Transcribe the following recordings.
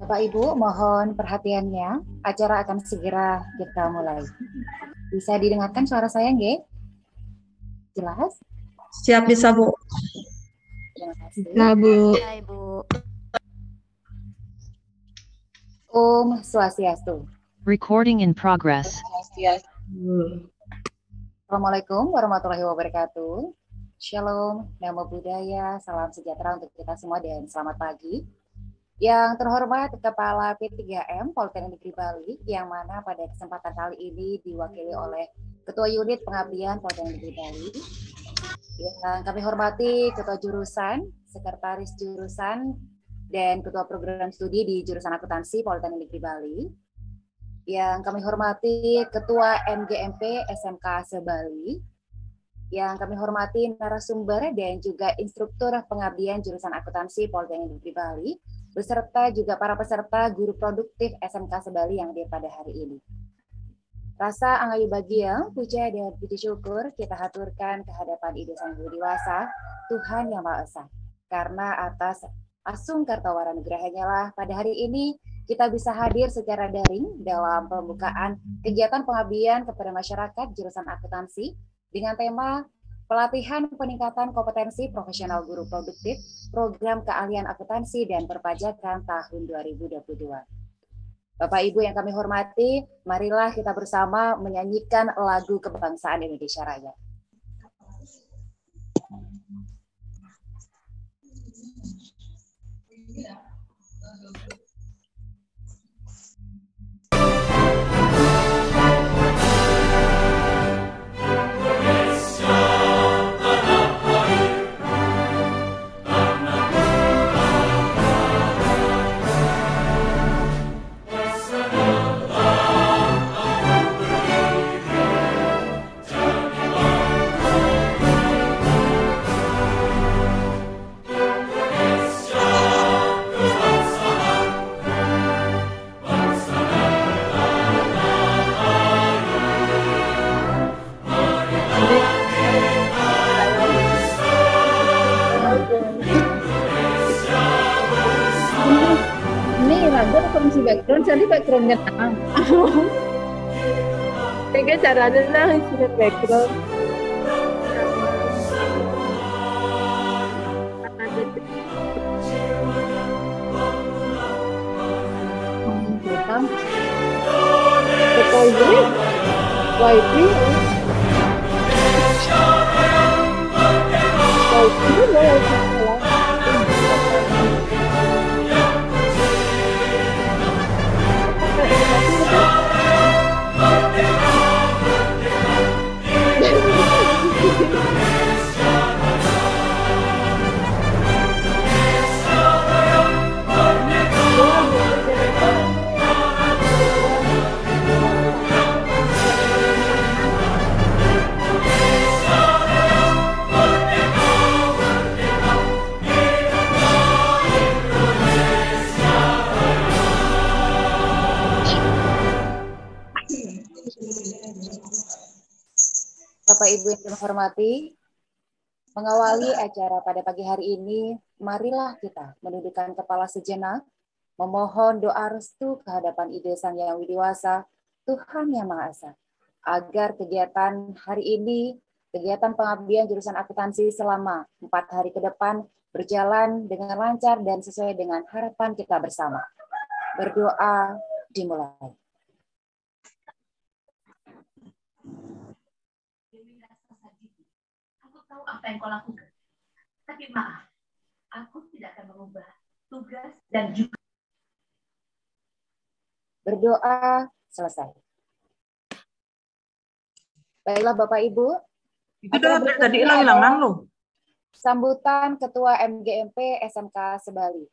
Bapak Ibu, mohon perhatiannya. Acara akan segera kita mulai. Bisa didengarkan suara saya, nggih? Jelas? Siap, bisa, Bu. Terima kasih. Nah, Bu. Hai, Bu. Om Swastiastu. Recording in progress. Assalamualaikum warahmatullahi wabarakatuh. Shalom, Namo Buddhaya, salam sejahtera untuk kita semua dan selamat pagi. Yang terhormat Kepala P3M Politeknik Negeri Bali, yang mana pada kesempatan kali ini diwakili oleh Ketua Unit Pengabdian Politeknik Negeri Bali. Yang kami hormati Ketua Jurusan, Sekretaris Jurusan, dan Ketua Program Studi di Jurusan Akuntansi Politeknik Negeri Bali. Yang kami hormati Ketua MGMP SMK Sebali. Yang kami hormati narasumber dan juga instruktur pengabdian Jurusan Akuntansi Politeknik Negeri Bali, beserta juga para peserta guru produktif SMK Sebali yang hadir pada hari ini. Rasa angayu bagian, puja dan puji syukur kita haturkan kehadapan Ibu Sang Hyang Widi-Wasa, Tuhan Yang Maha Esa. Karena atas asung kartawara nugrahanya lah pada hari ini kita bisa hadir secara daring dalam pembukaan kegiatan pengabdian kepada masyarakat jurusan akuntansi dengan tema pelatihan peningkatan kompetensi profesional guru produktif, program keahlian akuntansi dan perpajakan tahun 2022. Bapak Ibu yang kami hormati, marilah kita bersama menyanyikan lagu kebangsaan Indonesia Raya. Background, jadi backgroundnya tenang. Kayaknya caranya lah isi background. Betul ini, wifi, Bapak Ibu yang kami hormati, mengawali acara pada pagi hari ini, marilah kita menundukkan kepala sejenak, memohon doa restu kehadapan Ide Sang Hyang Widi-Wasa, Tuhan Yang Maha Esa, agar kegiatan hari ini, kegiatan pengabdian jurusan akuntansi selama 4 hari ke depan berjalan dengan lancar dan sesuai dengan harapan kita bersama. Berdoa dimulai. Tahu apa yang kau lakukan. Tapi maaf, aku tidak akan mengubah tugas dan juga. Berdoa selesai. Baiklah Bapak Ibu. Itu tadi hilang-hilangan loh. Sambutan Ketua MGMP SMK Sebali.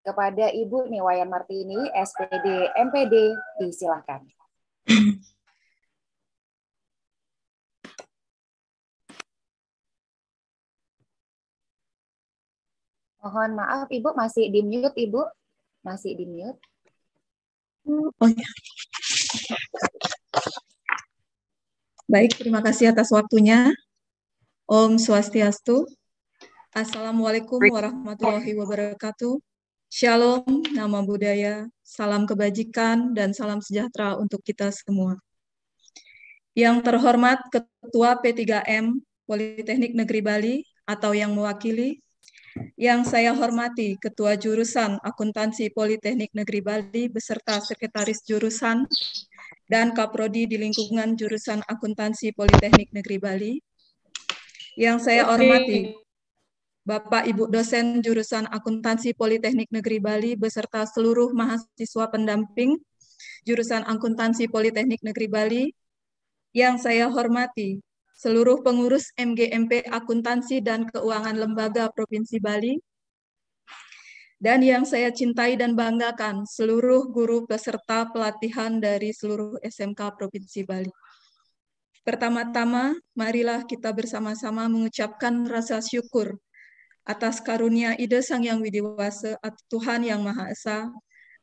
Kepada Ibu Niwayan Martini, SPD MPD, disilakan. Mohon maaf, Ibu masih di mute, Ibu. Masih di mute. Oh ya. Baik, terima kasih atas waktunya. Om Swastiastu. Assalamualaikum warahmatullahi wabarakatuh. Shalom, Namo Buddhaya, salam kebajikan, dan salam sejahtera untuk kita semua. Yang terhormat Ketua P3M Politeknik Negeri Bali atau yang mewakili, yang saya hormati Ketua Jurusan Akuntansi Politeknik Negeri Bali beserta Sekretaris Jurusan dan Kaprodi di lingkungan Jurusan Akuntansi Politeknik Negeri Bali. Yang saya hormati Bapak Ibu dosen jurusan Akuntansi Politeknik Negeri Bali beserta seluruh mahasiswa pendamping jurusan Akuntansi Politeknik Negeri Bali. Yang saya hormati seluruh pengurus MGMP Akuntansi dan Keuangan Lembaga Provinsi Bali. Dan yang saya cintai dan banggakan seluruh guru peserta pelatihan dari seluruh SMK Provinsi Bali. Pertama-tama, marilah kita bersama-sama mengucapkan rasa syukur atas karunia ide Sang Yang Widiwasa, Tuhan Yang Maha Esa,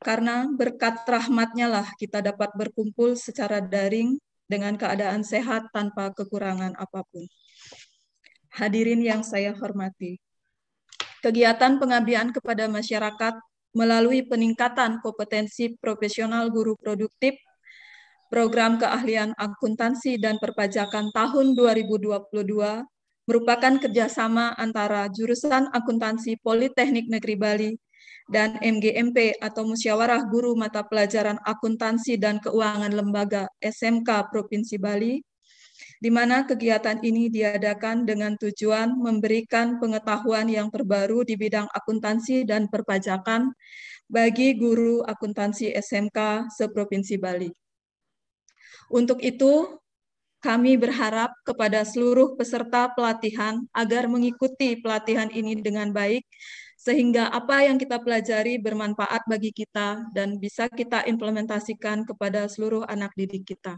karena berkat rahmat-Nya lah kita dapat berkumpul secara daring dengan keadaan sehat tanpa kekurangan apapun. Hadirin yang saya hormati, kegiatan pengabdian kepada masyarakat melalui peningkatan kompetensi profesional guru produktif, program keahlian akuntansi dan perpajakan tahun 2022 merupakan kerjasama antara jurusan Akuntansi Politeknik Negeri Bali dan MGMP atau Musyawarah Guru Mata Pelajaran Akuntansi dan Keuangan Lembaga SMK Provinsi Bali, di mana kegiatan ini diadakan dengan tujuan memberikan pengetahuan yang terbaru di bidang akuntansi dan perpajakan bagi guru akuntansi SMK se-Provinsi Bali. Untuk itu, kami berharap kepada seluruh peserta pelatihan agar mengikuti pelatihan ini dengan baik, sehingga apa yang kita pelajari bermanfaat bagi kita dan bisa kita implementasikan kepada seluruh anak didik kita.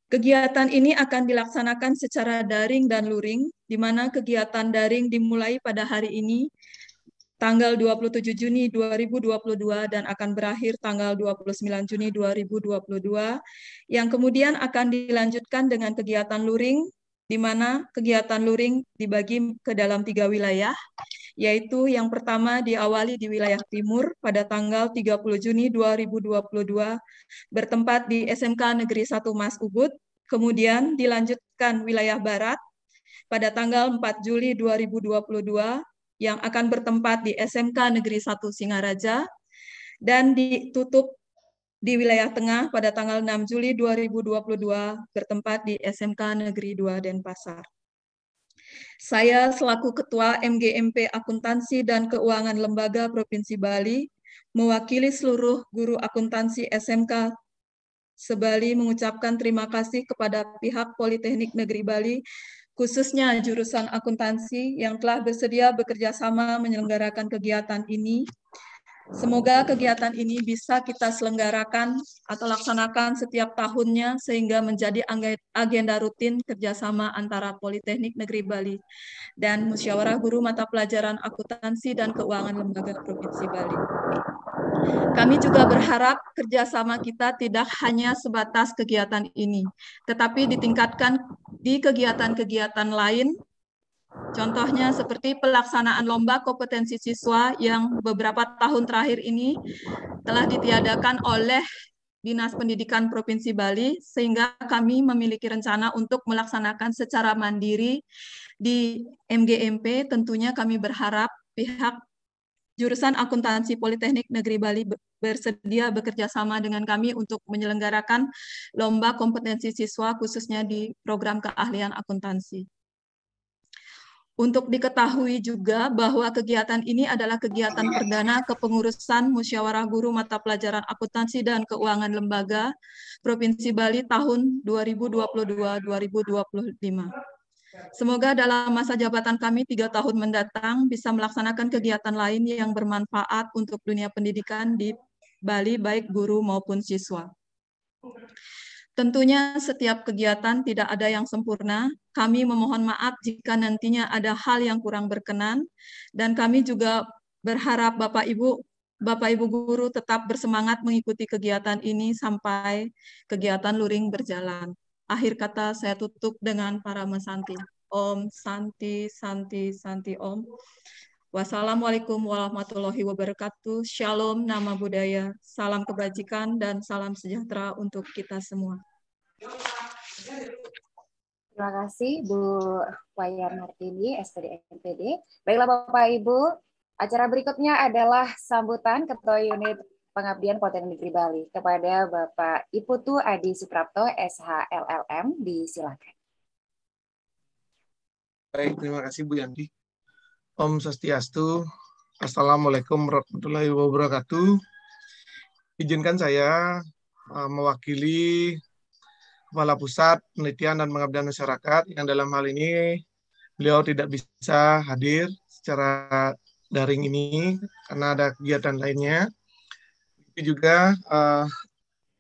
Kegiatan ini akan dilaksanakan secara daring dan luring, di mana kegiatan daring dimulai pada hari ini, tanggal 27 Juni 2022 dan akan berakhir tanggal 29 Juni 2022, yang kemudian akan dilanjutkan dengan kegiatan luring, di mana kegiatan luring dibagi ke dalam 3 wilayah, yaitu yang pertama diawali di wilayah timur pada tanggal 30 Juni 2022, bertempat di SMK Negeri 1 Mas Ubud, kemudian dilanjutkan wilayah barat pada tanggal 4 Juli 2022, yang akan bertempat di SMK Negeri 1 Singaraja, dan ditutup di wilayah tengah pada tanggal 6 Juli 2022, bertempat di SMK Negeri 2 Denpasar. Saya selaku Ketua MGMP Akuntansi dan Keuangan Lembaga Provinsi Bali, mewakili seluruh guru akuntansi SMK se-Bali mengucapkan terima kasih kepada pihak Politeknik Negeri Bali, khususnya jurusan akuntansi yang telah bersedia bekerja sama menyelenggarakan kegiatan ini. Semoga kegiatan ini bisa kita selenggarakan atau laksanakan setiap tahunnya sehingga menjadi agenda rutin kerjasama antara Politeknik Negeri Bali dan Musyawarah Guru Mata Pelajaran Akuntansi dan Keuangan Lembaga Provinsi Bali. Kami juga berharap kerjasama kita tidak hanya sebatas kegiatan ini, tetapi ditingkatkan di kegiatan-kegiatan lain, contohnya seperti pelaksanaan lomba kompetensi siswa yang beberapa tahun terakhir ini telah ditiadakan oleh Dinas Pendidikan Provinsi Bali, sehingga kami memiliki rencana untuk melaksanakan secara mandiri di MGMP. Tentunya kami berharap pihak jurusan Akuntansi Politeknik Negeri Bali bersedia bekerja sama dengan kami untuk menyelenggarakan lomba kompetensi siswa khususnya di program keahlian akuntansi. Untuk diketahui juga bahwa kegiatan ini adalah kegiatan perdana kepengurusan Musyawarah Guru Mata Pelajaran Akuntansi dan Keuangan Lembaga Provinsi Bali tahun 2022-2025. Semoga dalam masa jabatan kami 3 tahun mendatang bisa melaksanakan kegiatan lain yang bermanfaat untuk dunia pendidikan di Bali, baik guru maupun siswa. Tentunya setiap kegiatan tidak ada yang sempurna. Kami memohon maaf jika nantinya ada hal yang kurang berkenan, dan kami juga berharap Bapak Ibu guru tetap bersemangat mengikuti kegiatan ini sampai kegiatan luring berjalan. Akhir kata saya tutup dengan para mesanti. Om Santi Santi Santi Om. Wassalamualaikum warahmatullahi wabarakatuh. Shalom, nama budaya, salam kebajikan, dan salam sejahtera untuk kita semua. Terima kasih Bu Wayan Martini, SPD MPD. Baiklah Bapak Ibu, acara berikutnya adalah sambutan Ketua Unit Pengabdian Politeknik Negeri Bali kepada Bapak Iputu Adi Suprapto, SH LLM, disilakan. Baik, terima kasih Bu Yanti. Om Swastiastu. Assalamualaikum warahmatullahi wabarakatuh. Izinkan saya mewakili Kepala Pusat Penelitian dan Pengabdian Masyarakat yang dalam hal ini beliau tidak bisa hadir secara daring ini karena ada kegiatan lainnya. Itu juga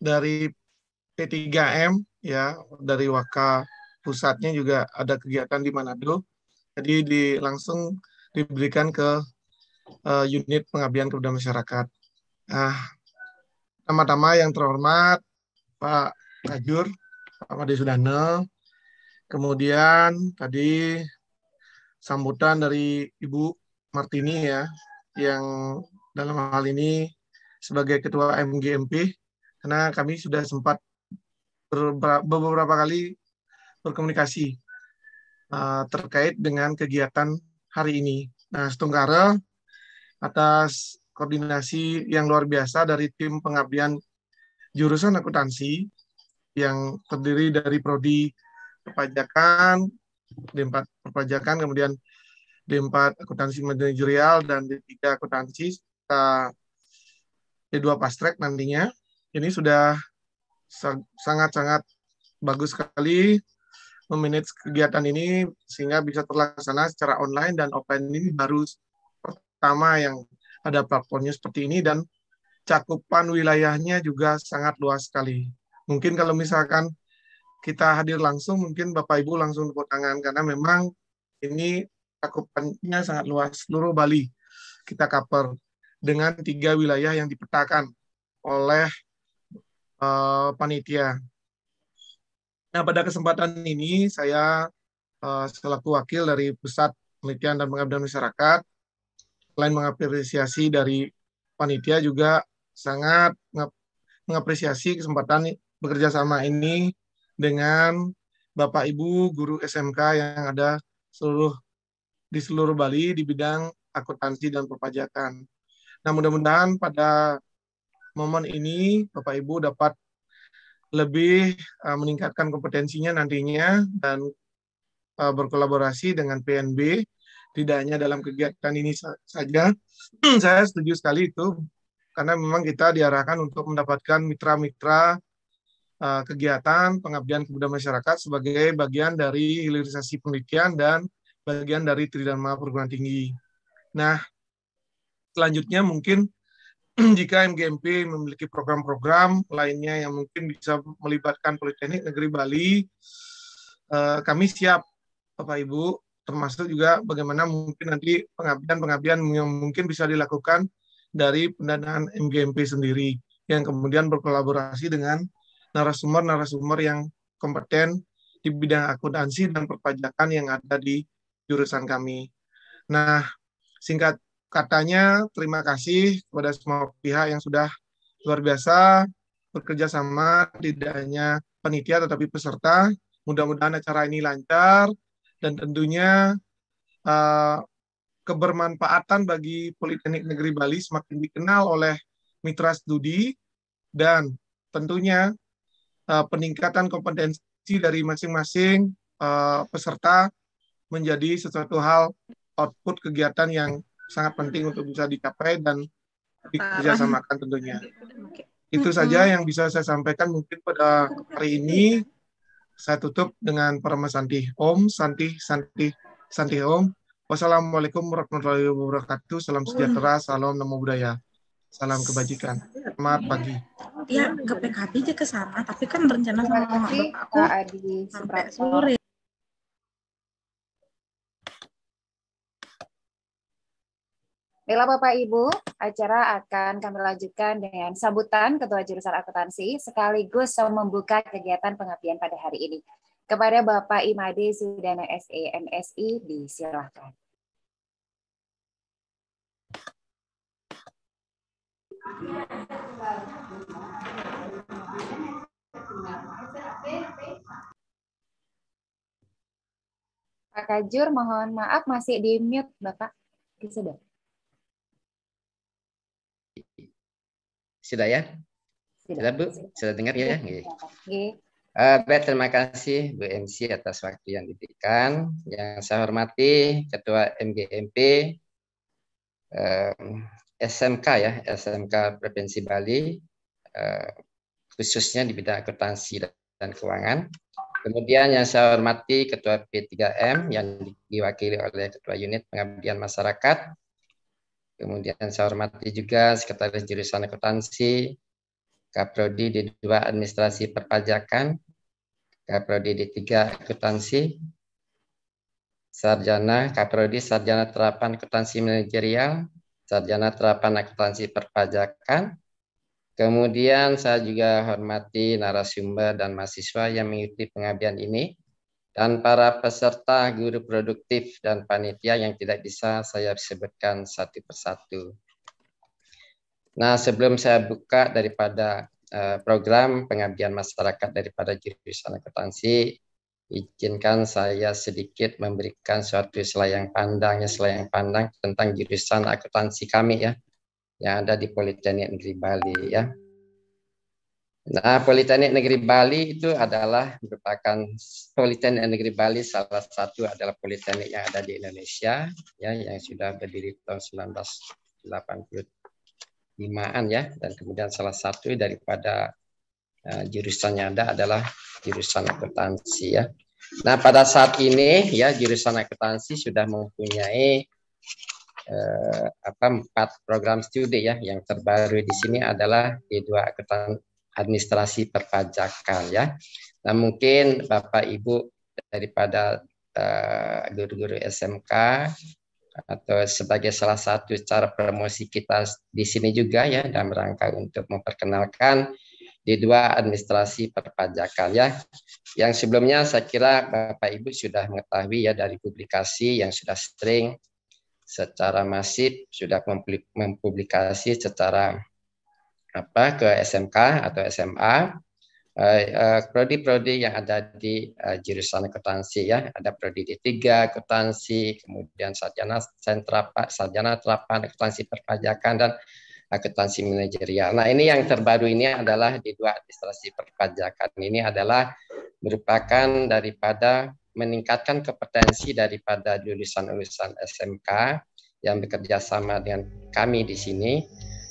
dari P3M ya, dari Waka pusatnya juga ada kegiatan di Manado. Jadi langsung diberikan ke unit pengabdian kepada masyarakat. Nah, pertama-tama yang terhormat Pak Kajur, Pak Made Sudana, kemudian tadi sambutan dari Ibu Martini ya, yang dalam hal ini sebagai Ketua MGMP, karena kami sudah sempat beberapa kali berkomunikasi terkait dengan kegiatan hari ini. Nah, Setungkara atas koordinasi yang luar biasa dari tim pengabdian jurusan akuntansi yang terdiri dari prodi perpajakan, D4 perpajakan, kemudian D4 akuntansi manajerial dan D3 akuntansi D2 pastrek nantinya. Ini sudah sangat-sangat bagus sekali memanage kegiatan ini sehingga bisa terlaksana secara online dan offline. Ini baru pertama yang ada platformnya seperti ini dan cakupan wilayahnya juga sangat luas sekali. Mungkin kalau misalkan kita hadir langsung, mungkin Bapak Ibu langsung tepuk tangan karena memang ini cakupannya sangat luas. Seluruh Bali kita cover dengan 3 wilayah yang dipetakan oleh panitia. Nah, pada kesempatan ini saya selaku wakil dari Pusat Penelitian dan Pengabdian Masyarakat, selain mengapresiasi dari panitia juga sangat mengapresiasi kesempatan bekerja sama ini dengan Bapak Ibu guru SMK yang ada di seluruh Bali di bidang akuntansi dan perpajakan. Nah, mudah-mudahan pada momen ini Bapak Ibu dapat lebih meningkatkan kompetensinya nantinya dan berkolaborasi dengan PNB, tidak hanya dalam kegiatan ini saja. Saya setuju sekali itu, karena memang kita diarahkan untuk mendapatkan mitra-mitra kegiatan pengabdian kepada masyarakat sebagai bagian dari hilirisasi penelitian dan bagian dari Tridharma Perguruan Tinggi. Nah, selanjutnya mungkin jika MGMP memiliki program-program lainnya yang mungkin bisa melibatkan Politeknik Negeri Bali, kami siap, Bapak Ibu, termasuk juga bagaimana mungkin nanti pengabdian-pengabdian yang mungkin bisa dilakukan dari pendanaan MGMP sendiri, yang kemudian berkolaborasi dengan narasumber-narasumber yang kompeten di bidang akuntansi dan perpajakan yang ada di jurusan kami. Nah, singkat katanya, terima kasih kepada semua pihak yang sudah luar biasa bekerja sama, tidak hanya panitia tetapi peserta. Mudah-mudahan acara ini lancar dan tentunya kebermanfaatan bagi Politeknik Negeri Bali semakin dikenal oleh mitra studi dan tentunya peningkatan kompetensi dari masing-masing peserta menjadi sesuatu hal output kegiatan yang sangat penting untuk bisa dicapai dan dikerjasamakan tentunya. Itu saja yang bisa saya sampaikan mungkin pada hari ini. Saya tutup dengan Parama Santi. Om, Santi, Santi, Santi Om. Wassalamualaikum warahmatullahi wabarakatuh. Salam sejahtera, salam namo buddhaya. Salam kebajikan. Selamat pagi. Ya, ke PKB aja ke sana, tapi kan rencana sama bapakku sampai sore. Baiklah Bapak Ibu, acara akan kami lanjutkan dengan sambutan Ketua Jurusan Akuntansi sekaligus membuka kegiatan pengabdian pada hari ini. Kepada Bapak Imade Sudana SE MSI, disilakan. Pak Kajur, mohon maaf masih di mute Bapak. Sudah. Sudah ya? Sudah Bu? Sudah dengar ya? Oke. Baik, terima kasih Bu MC atas waktu yang diberikan. Yang saya hormati Ketua MGMP SMK ya, SMK Provinsi Bali, khususnya di bidang akuntansi dan keuangan. Kemudian yang saya hormati Ketua P3M yang diwakili oleh Ketua Unit Pengabdian Masyarakat. Kemudian saya hormati juga Sekretaris Jurusan Akuntansi, Kaprodi D2 Administrasi Perpajakan, Kaprodi D3 Akuntansi, Sarjana Kaprodi Sarjana Terapan Akuntansi Manajerial, Sarjana Terapan Akuntansi Perpajakan. Kemudian saya juga hormati narasumber dan mahasiswa yang mengikuti pengabdian ini, dan para peserta guru produktif dan panitia yang tidak bisa saya sebutkan satu persatu. Nah, sebelum saya buka daripada program pengabdian masyarakat daripada jurusan akuntansi, izinkan saya sedikit memberikan suatu selayang pandang tentang jurusan akuntansi kami ya, yang ada di Politeknik Negeri Bali ya. Nah, Politeknik Negeri Bali itu adalah merupakan Politeknik Negeri Bali salah satu adalah politeknik yang ada di Indonesia ya, yang sudah berdiri tahun 1985-an ya, dan kemudian salah satu daripada jurusan yang ada adalah jurusan akuntansi ya. Nah, pada saat ini ya jurusan akuntansi sudah mempunyai 4 program studi ya. Yang terbaru di sini adalah D2 Akuntansi Administrasi Perpajakan ya. Nah, mungkin Bapak Ibu daripada guru-guru SMK atau sebagai salah satu cara promosi kita di sini juga ya, dalam rangka untuk memperkenalkan D2 Administrasi Perpajakan ya. Yang sebelumnya saya kira Bapak Ibu sudah mengetahui ya dari publikasi yang sudah sering secara masif sudah mempublikasi secara ke SMK atau SMA prodi-prodi yang ada di jurusan akuntansi ya. Ada prodi D3 akuntansi, kemudian sarjana terapan akuntansi perpajakan dan akuntansi manajerial. Nah, ini yang terbaru ini adalah D2 Administrasi Perpajakan. Ini adalah merupakan daripada meningkatkan kompetensi daripada lulusan-lulusan SMK yang bekerja sama dengan kami di sini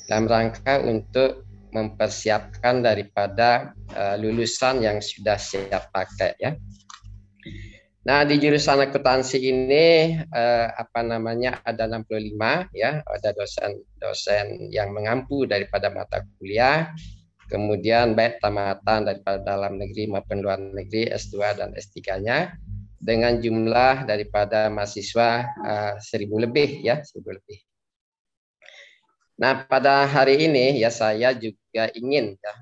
dalam rangka untuk mempersiapkan daripada lulusan yang sudah siap pakai ya. Nah, di jurusan akuntansi ini ada 65 ya, ada dosen yang mengampu daripada mata kuliah, kemudian baik tamatan daripada dalam negeri maupun luar negeri S2 dan S3-nya dengan jumlah daripada mahasiswa 1.000 lebih ya, 1.000 lebih. Nah, pada hari ini ya saya juga ingin ya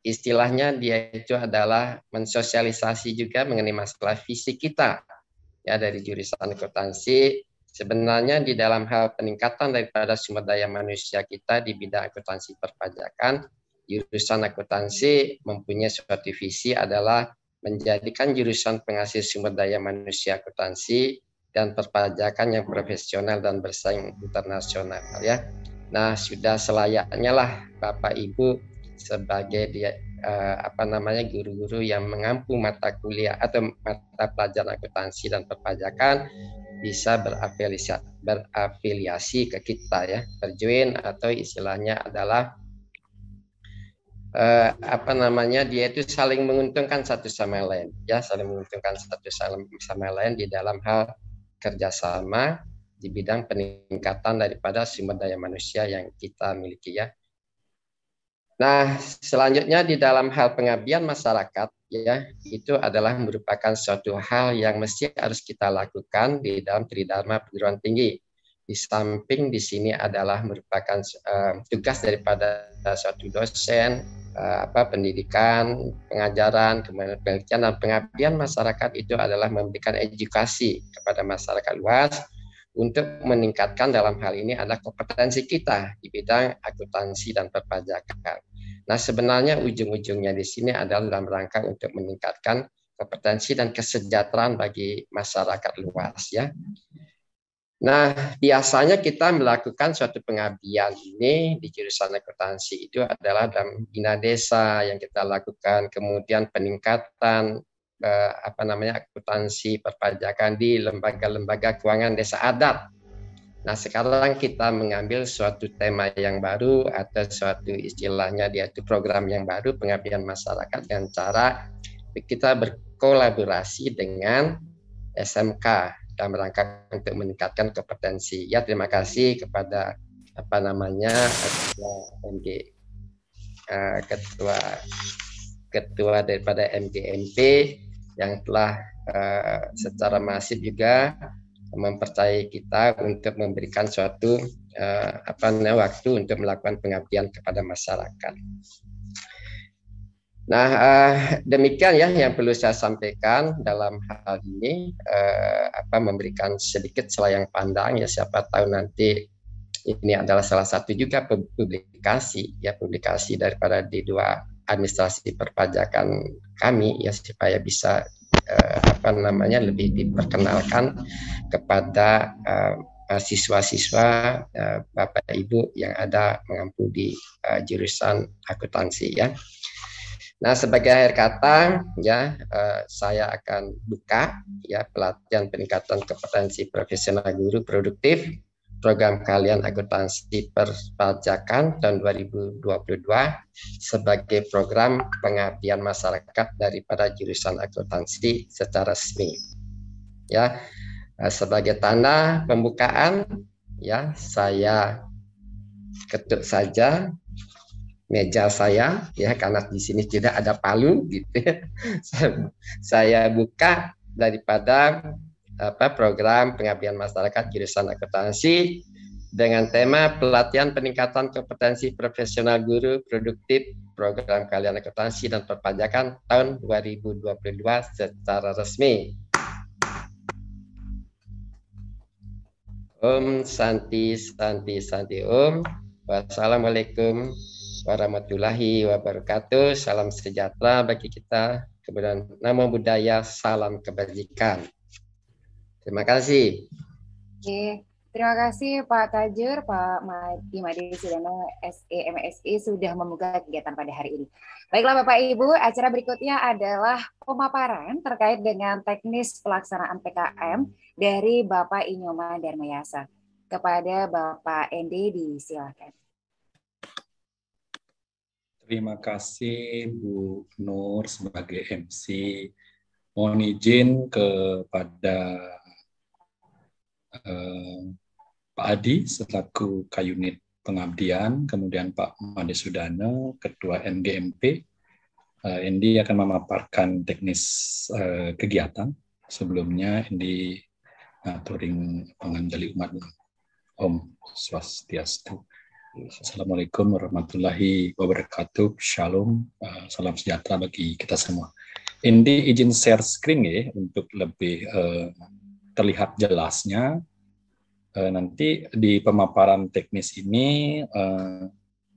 istilahnya dia itu adalah mensosialisasi juga mengenai masalah visi kita ya dari jurusan akuntansi. Sebenarnya di dalam hal peningkatan daripada sumber daya manusia kita di bidang akuntansi perpajakan, jurusan akuntansi mempunyai suatu visi adalah menjadikan jurusan penghasil sumber daya manusia akuntansi dan perpajakan yang profesional dan bersaing internasional ya. Nah, sudah selayaknya lah Bapak Ibu sebagai guru-guru yang mengampu mata kuliah atau mata pelajaran akuntansi dan perpajakan bisa berafiliasi ke kita ya, berjoin atau istilahnya adalah dia itu saling menguntungkan satu sama lain ya, saling menguntungkan satu sama lain di dalam hal kerjasama di bidang peningkatan daripada sumber daya manusia yang kita miliki ya. Nah, selanjutnya di dalam hal pengabdian masyarakat ya, itu adalah merupakan suatu hal yang mesti harus kita lakukan di dalam tridharma perguruan tinggi. Di samping di sini adalah merupakan tugas daripada suatu dosen, pendidikan, pengajaran, kemudian penelitian dan pengabdian masyarakat itu adalah memberikan edukasi kepada masyarakat luas untuk meningkatkan dalam hal ini adalah kompetensi kita di bidang akuntansi dan perpajakan. Nah, sebenarnya ujung-ujungnya di sini adalah dalam rangka untuk meningkatkan kompetensi dan kesejahteraan bagi masyarakat luas ya. Nah, biasanya kita melakukan suatu pengabdian ini di jurusan akuntansi itu adalah dalam bina desa yang kita lakukan, kemudian peningkatan akuntansi perpajakan di lembaga-lembaga keuangan desa adat. Nah, sekarang kita mengambil suatu tema yang baru atau suatu istilahnya yaitu program yang baru pengabdian masyarakat dengan cara kita berkolaborasi dengan SMK dalam rangka untuk meningkatkan kompetensi. Ya, terima kasih kepada ketua daripada MGMP yang telah secara masif juga mempercayai kita untuk memberikan suatu waktu untuk melakukan pengabdian kepada masyarakat. Nah, demikian ya yang perlu saya sampaikan dalam hal ini, memberikan sedikit selayang pandang ya, siapa tahu nanti ini adalah salah satu juga publikasi daripada D2 administrasi perpajakan kami ya, supaya bisa lebih diperkenalkan kepada siswa-siswa Bapak Ibu yang ada mengampu di jurusan akuntansi ya. Nah, sebagai akhir kata ya, saya akan buka ya pelatihan peningkatan kompetensi profesional guru produktif program keahlian akuntansi perpajakan tahun 2022 sebagai program pengabdian masyarakat daripada jurusan akuntansi secara resmi. Ya, sebagai tanda pembukaan ya, saya ketuk saja meja saya ya, karena di sini tidak ada palu gitu. Saya buka daripada program pengabdian masyarakat jurusan akuntansi dengan tema pelatihan peningkatan kompetensi profesional guru produktif program keahlian akuntansi dan perpajakan tahun 2022 secara resmi. Om Santi Santi Santi Om. Wassalamualaikum warahmatullahi wabarakatuh. Salam sejahtera bagi kita. Kemudian namo buddhaya, salam kebajikan. Terima kasih. Oke, terima kasih Pak Tajur, Pak Made Sudana SE MSI sudah membuka kegiatan pada hari ini. Baiklah Bapak Ibu, acara berikutnya adalah pemaparan terkait dengan teknis pelaksanaan PKM dari Bapak Inyoma Darmayasa. Kepada Bapak Endi disilakan. Terima kasih Bu Nur sebagai MC. Mohon izin kepada Pak Adi selaku K-Unit Pengabdian, kemudian Pak Made Sudana, Ketua NGMP. Endi akan memaparkan teknis kegiatan. Sebelumnya Endi turing penganjali umat. Om Swastiastu. Assalamualaikum warahmatullahi wabarakatuh. Shalom, salam sejahtera bagi kita semua. Endi izin share screen ya untuk lebih terlihat jelasnya. Nanti di pemaparan teknis ini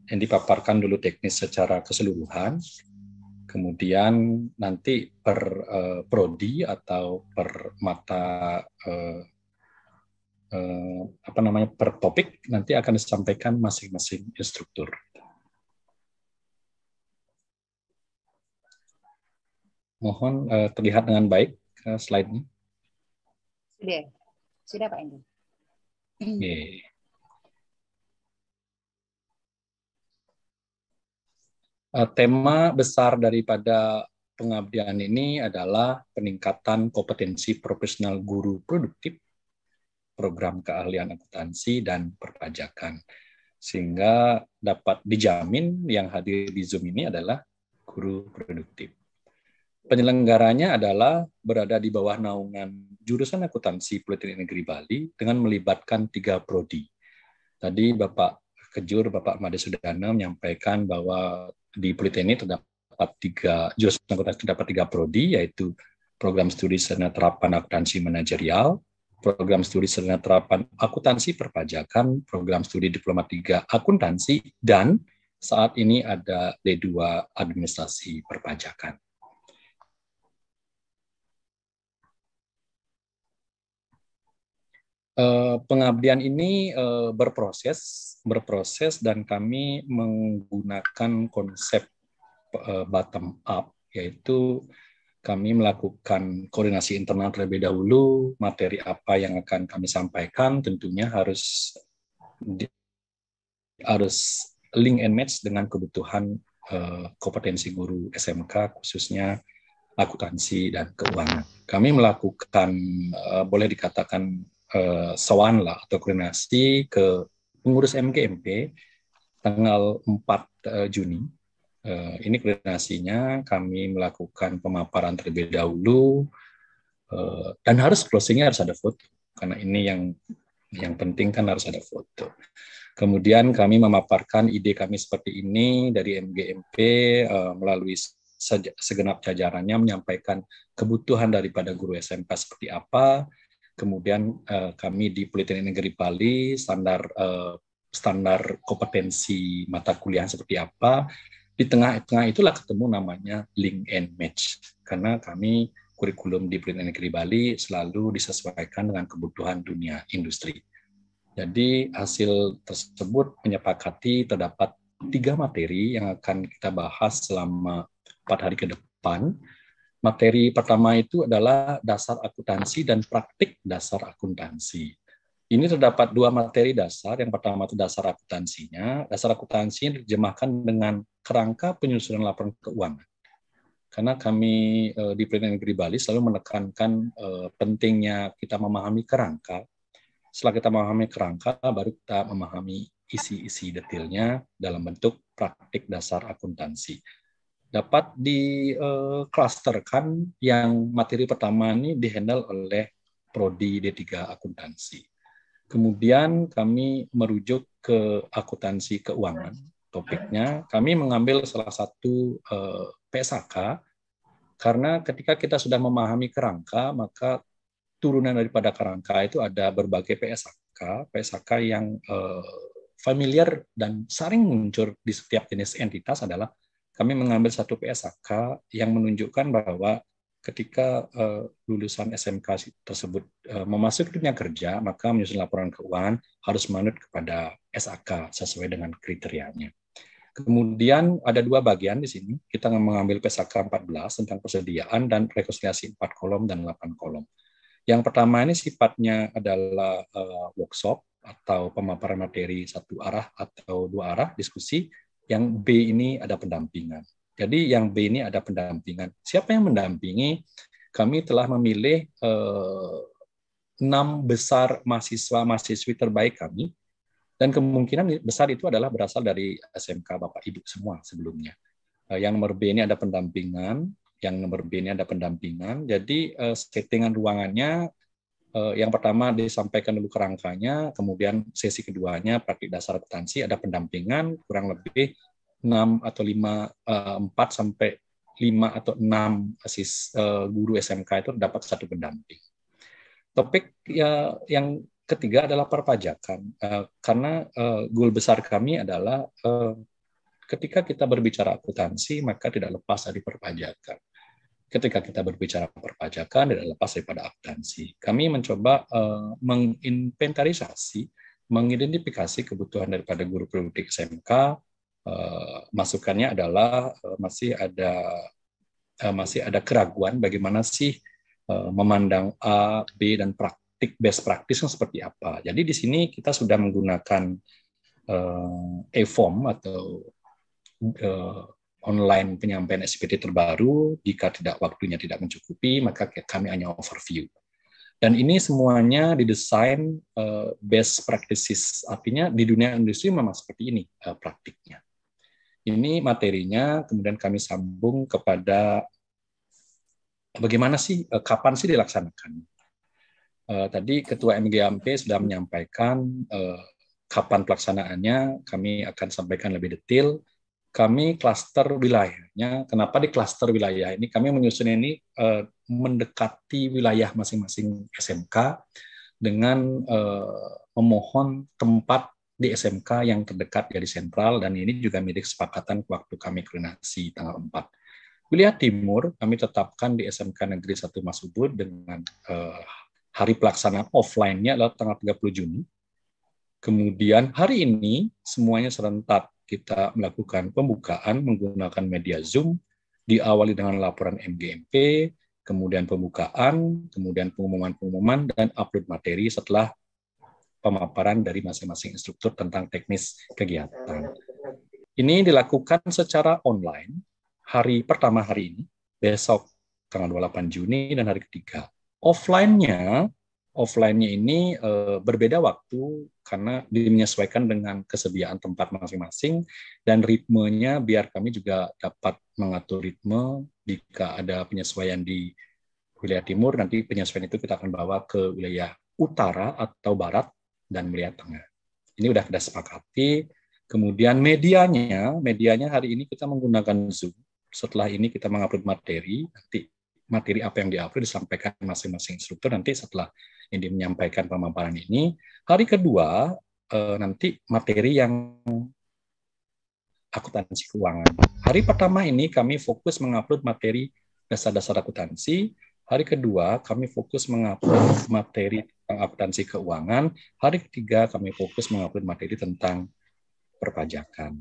Endi paparkan dulu teknis secara keseluruhan. Kemudian nanti per prodi atau per mata per topik nanti akan disampaikan masing-masing instruktur. Mohon terlihat dengan baik slide-nya. Sudah Pak Endi. Okay. Tema besar daripada pengabdian ini adalah peningkatan kompetensi profesional guru produktif program keahlian akuntansi dan perpajakan, sehingga dapat dijamin yang hadir di Zoom ini adalah guru produktif. Penyelenggaranya adalah berada di bawah naungan jurusan akuntansi Politeknik Negeri Bali dengan melibatkan 3 prodi. Tadi Bapak Kejur, Bapak Made Sudana menyampaikan bahwa di Politeknik terdapat 3 jurusan akuntansi, terdapat 3 prodi, yaitu program studi sarjana terapan akuntansi manajerial, program studi sarjana terapan akuntansi perpajakan, program studi diploma 3 akuntansi, dan saat ini ada D2 administrasi perpajakan. Pengabdian ini berproses dan kami menggunakan konsep bottom up, yaitu kami melakukan koordinasi internal terlebih dahulu. Materi apa yang akan kami sampaikan tentunya harus link and match dengan kebutuhan kompetensi guru SMK, khususnya akuntansi dan keuangan. Kami melakukan boleh dikatakan sowan lah atau koordinasi ke pengurus MGMP tanggal 4 Juni. Ini koordinasinya, kami melakukan pemaparan terlebih dahulu dan harus closingnya harus ada foto, karena ini yang penting kan harus ada foto. Kemudian kami memaparkan ide kami seperti ini dari MGMP melalui segenap jajarannya, menyampaikan kebutuhan daripada guru SMK seperti apa. Kemudian kami di Politeknik Negeri Bali standar kompetensi mata kuliah seperti apa. Di tengah-tengah itulah ketemu namanya link and match, karena kami kurikulum di Politeknik Negeri Bali selalu disesuaikan dengan kebutuhan dunia industri. Jadi hasil tersebut menyepakati terdapat 3 materi yang akan kita bahas selama 4 hari ke depan. Materi pertama itu adalah dasar akuntansi dan praktik dasar akuntansi. Ini terdapat 2 materi dasar. Yang pertama itu dasar akuntansinya. Dasar akuntansi diterjemahkan dengan kerangka penyusunan laporan keuangan. Karena kami di Politeknik Negeri Bali selalu menekankan pentingnya kita memahami kerangka. Setelah kita memahami kerangka, baru kita memahami isi-isi detailnya dalam bentuk praktik dasar akuntansi. Dapat diklasterkan yang materi pertama ini dihandle oleh Prodi D3 Akuntansi. Kemudian kami merujuk ke akuntansi keuangan. Topiknya kami mengambil salah satu PSAK, karena ketika kita sudah memahami kerangka, maka turunan daripada kerangka itu ada berbagai PSAK yang familiar dan sering muncul di setiap jenis entitas adalah kami mengambil satu PSAK yang menunjukkan bahwa ketika lulusan SMK tersebut memasuki dunia kerja, maka menyusun laporan keuangan harus manut kepada SAK sesuai dengan kriterianya. Kemudian ada 2 bagian di sini. Kita mengambil PSAK 14 tentang persediaan dan rekonsiliasi 4 kolom dan 8 kolom. Yang pertama ini sifatnya adalah workshop atau pemaparan materi 1 arah atau 2 arah, diskusi. Yang B ini ada pendampingan. Jadi yang B ini ada pendampingan. Siapa yang mendampingi? Kami telah memilih 6 besar mahasiswa-mahasiswi terbaik kami, dan kemungkinan besar itu adalah berasal dari SMK Bapak Ibu semua sebelumnya. Yang nomor B ini ada pendampingan, Jadi settingan ruangannya, yang pertama disampaikan dulu kerangkanya, kemudian sesi keduanya praktik dasar akuntansi, ada pendampingan kurang lebih 4 sampai 5 atau 6 guru SMK itu dapat satu pendamping. Topik yang ketiga adalah perpajakan, karena goal besar kami adalah ketika kita berbicara akuntansi maka tidak lepas dari perpajakan. Ketika kita berbicara perpajakan tidak lepas daripada akuntansi. Kami mencoba menginventarisasi, mengidentifikasi kebutuhan daripada guru produktif SMK. Masukannya adalah masih ada keraguan bagaimana sih memandang A, B dan praktik best practice seperti apa. Jadi di sini kita sudah menggunakan e-form atau online penyampaian SPT terbaru. Jika waktunya tidak mencukupi, maka kami hanya overview. Dan ini semuanya didesain best practices, artinya di dunia industri memang seperti ini praktiknya. Ini materinya, kemudian kami sambung kepada bagaimana sih, kapan sih dilaksanakan. Tadi Ketua MGMP sudah menyampaikan kapan pelaksanaannya, kami akan sampaikan lebih detail. Kami klaster wilayahnya. Kenapa di klaster wilayah ini? Kami menyusun ini mendekati wilayah masing-masing SMK dengan memohon tempat di SMK yang terdekat dari sentral, dan ini juga milik kesepakatan waktu kami koordinasi tanggal 4. Wilayah Timur kami tetapkan di SMK Negeri 1 Mas Ubud dengan Hari pelaksanaan offline-nya adalah tanggal 30 Juni. Kemudian hari ini semuanya serentak kita melakukan pembukaan menggunakan media Zoom, diawali dengan laporan MGMP, kemudian pembukaan, kemudian pengumuman-pengumuman, dan upload materi setelah pemaparan dari masing-masing instruktur tentang teknis kegiatan. Ini dilakukan secara online, hari pertama hari ini, besok tanggal 28 Juni, dan hari ketiga. Offline-nya ini berbeda waktu karena menyesuaikan dengan kesediaan tempat masing-masing dan ritmenya biar kami juga dapat mengatur ritme jika ada penyesuaian di wilayah timur, nanti penyesuaian itu kita akan bawa ke wilayah utara atau barat dan wilayah tengah. Ini sudah kita sepakati. Kemudian medianya hari ini kita menggunakan Zoom. Setelah ini kita mengupload materi, nanti materi apa yang diupload disampaikan masing-masing instruktur nanti setelah ini menyampaikan pemaparan ini. Hari kedua nanti materi yang akuntansi keuangan. Hari pertama ini kami fokus mengupload materi dasar-dasar akuntansi. Hari kedua kami fokus mengupload materi tentang akuntansi keuangan. Hari ketiga kami fokus mengupload materi tentang perpajakan.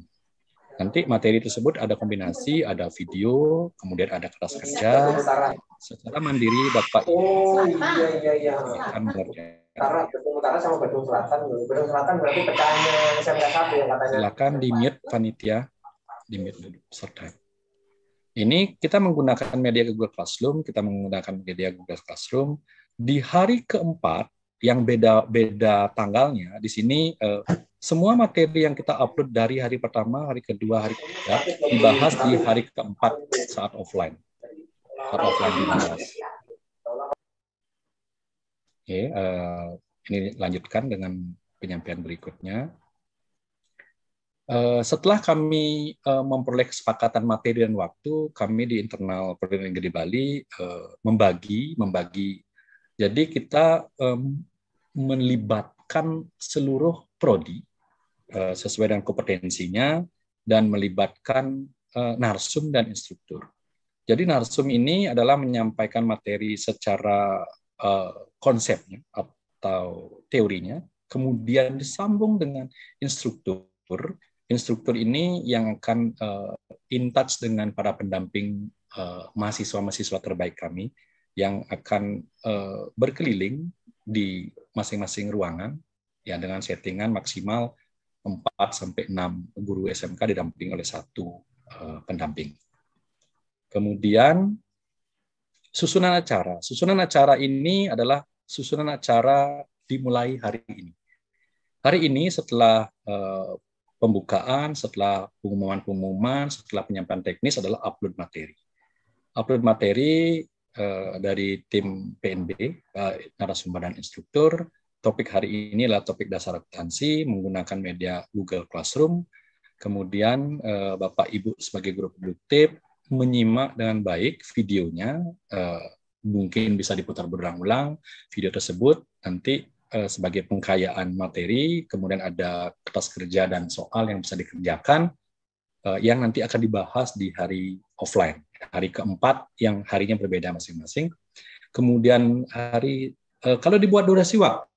Nanti materi tersebut ada kombinasi, ada video, kemudian ada kelas kerja. Secara mandiri Bapak akan Utara sama Bandung Selatan. Bandung Selatan berarti pecahannya SMK 1 yang katanya. Silakan di-mute panitia, di-mute dulu peserta. Ini kita menggunakan media Google Classroom, Di hari keempat yang beda tanggalnya, di sini semua materi yang kita upload dari hari pertama, hari kedua, hari ketiga dibahas di hari keempat saat offline. Dibahas. Oke, ini lanjutkan dengan penyampaian berikutnya. Setelah kami memperoleh kesepakatan materi dan waktu, kami di internal Perguruan Negeri Bali membagi. Jadi kita melibatkan seluruh prodi sesuai dengan kompetensinya dan melibatkan narsum dan instruktur. Jadi narsum ini adalah menyampaikan materi secara konsepnya atau teorinya, kemudian disambung dengan instruktur. Instruktur ini yang akan in touch dengan para pendamping mahasiswa-mahasiswa terbaik kami yang akan berkeliling di masing-masing ruangan ya dengan settingan maksimal 4-6 guru SMK didampingi oleh satu pendamping. Kemudian susunan acara. Susunan acara ini adalah susunan acara dimulai hari ini. Hari ini setelah pembukaan, setelah pengumuman, setelah penyampaian teknis adalah upload materi. Upload materi dari tim PNB, narasumber dan instruktur. Topik hari ini adalah topik dasar akuntansi menggunakan media Google Classroom. Kemudian Bapak Ibu sebagai guru produktif menyimak dengan baik videonya, mungkin bisa diputar berulang-ulang video tersebut nanti sebagai pengkayaan materi, kemudian ada kertas kerja dan soal yang bisa dikerjakan yang nanti akan dibahas di hari offline, hari keempat yang harinya berbeda masing-masing. Kemudian kalau dibuat durasi waktu,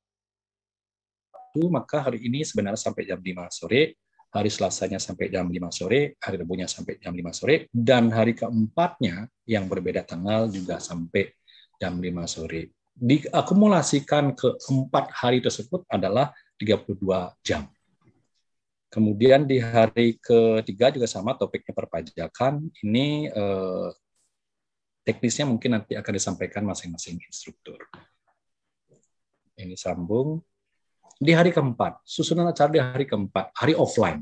maka hari ini sebenarnya sampai jam 5 sore, hari Selasanya sampai jam 5 sore, hari Rabunya sampai jam 5 sore, dan hari keempatnya yang berbeda tanggal juga sampai jam 5 sore. Diakumulasikan ke 4 hari tersebut adalah 32 jam. Kemudian di hari ketiga juga sama, topiknya perpajakan. Ini teknisnya mungkin nanti akan disampaikan masing-masing instruktur. Ini sambung. Di hari keempat, susunan acara di hari keempat, hari offline.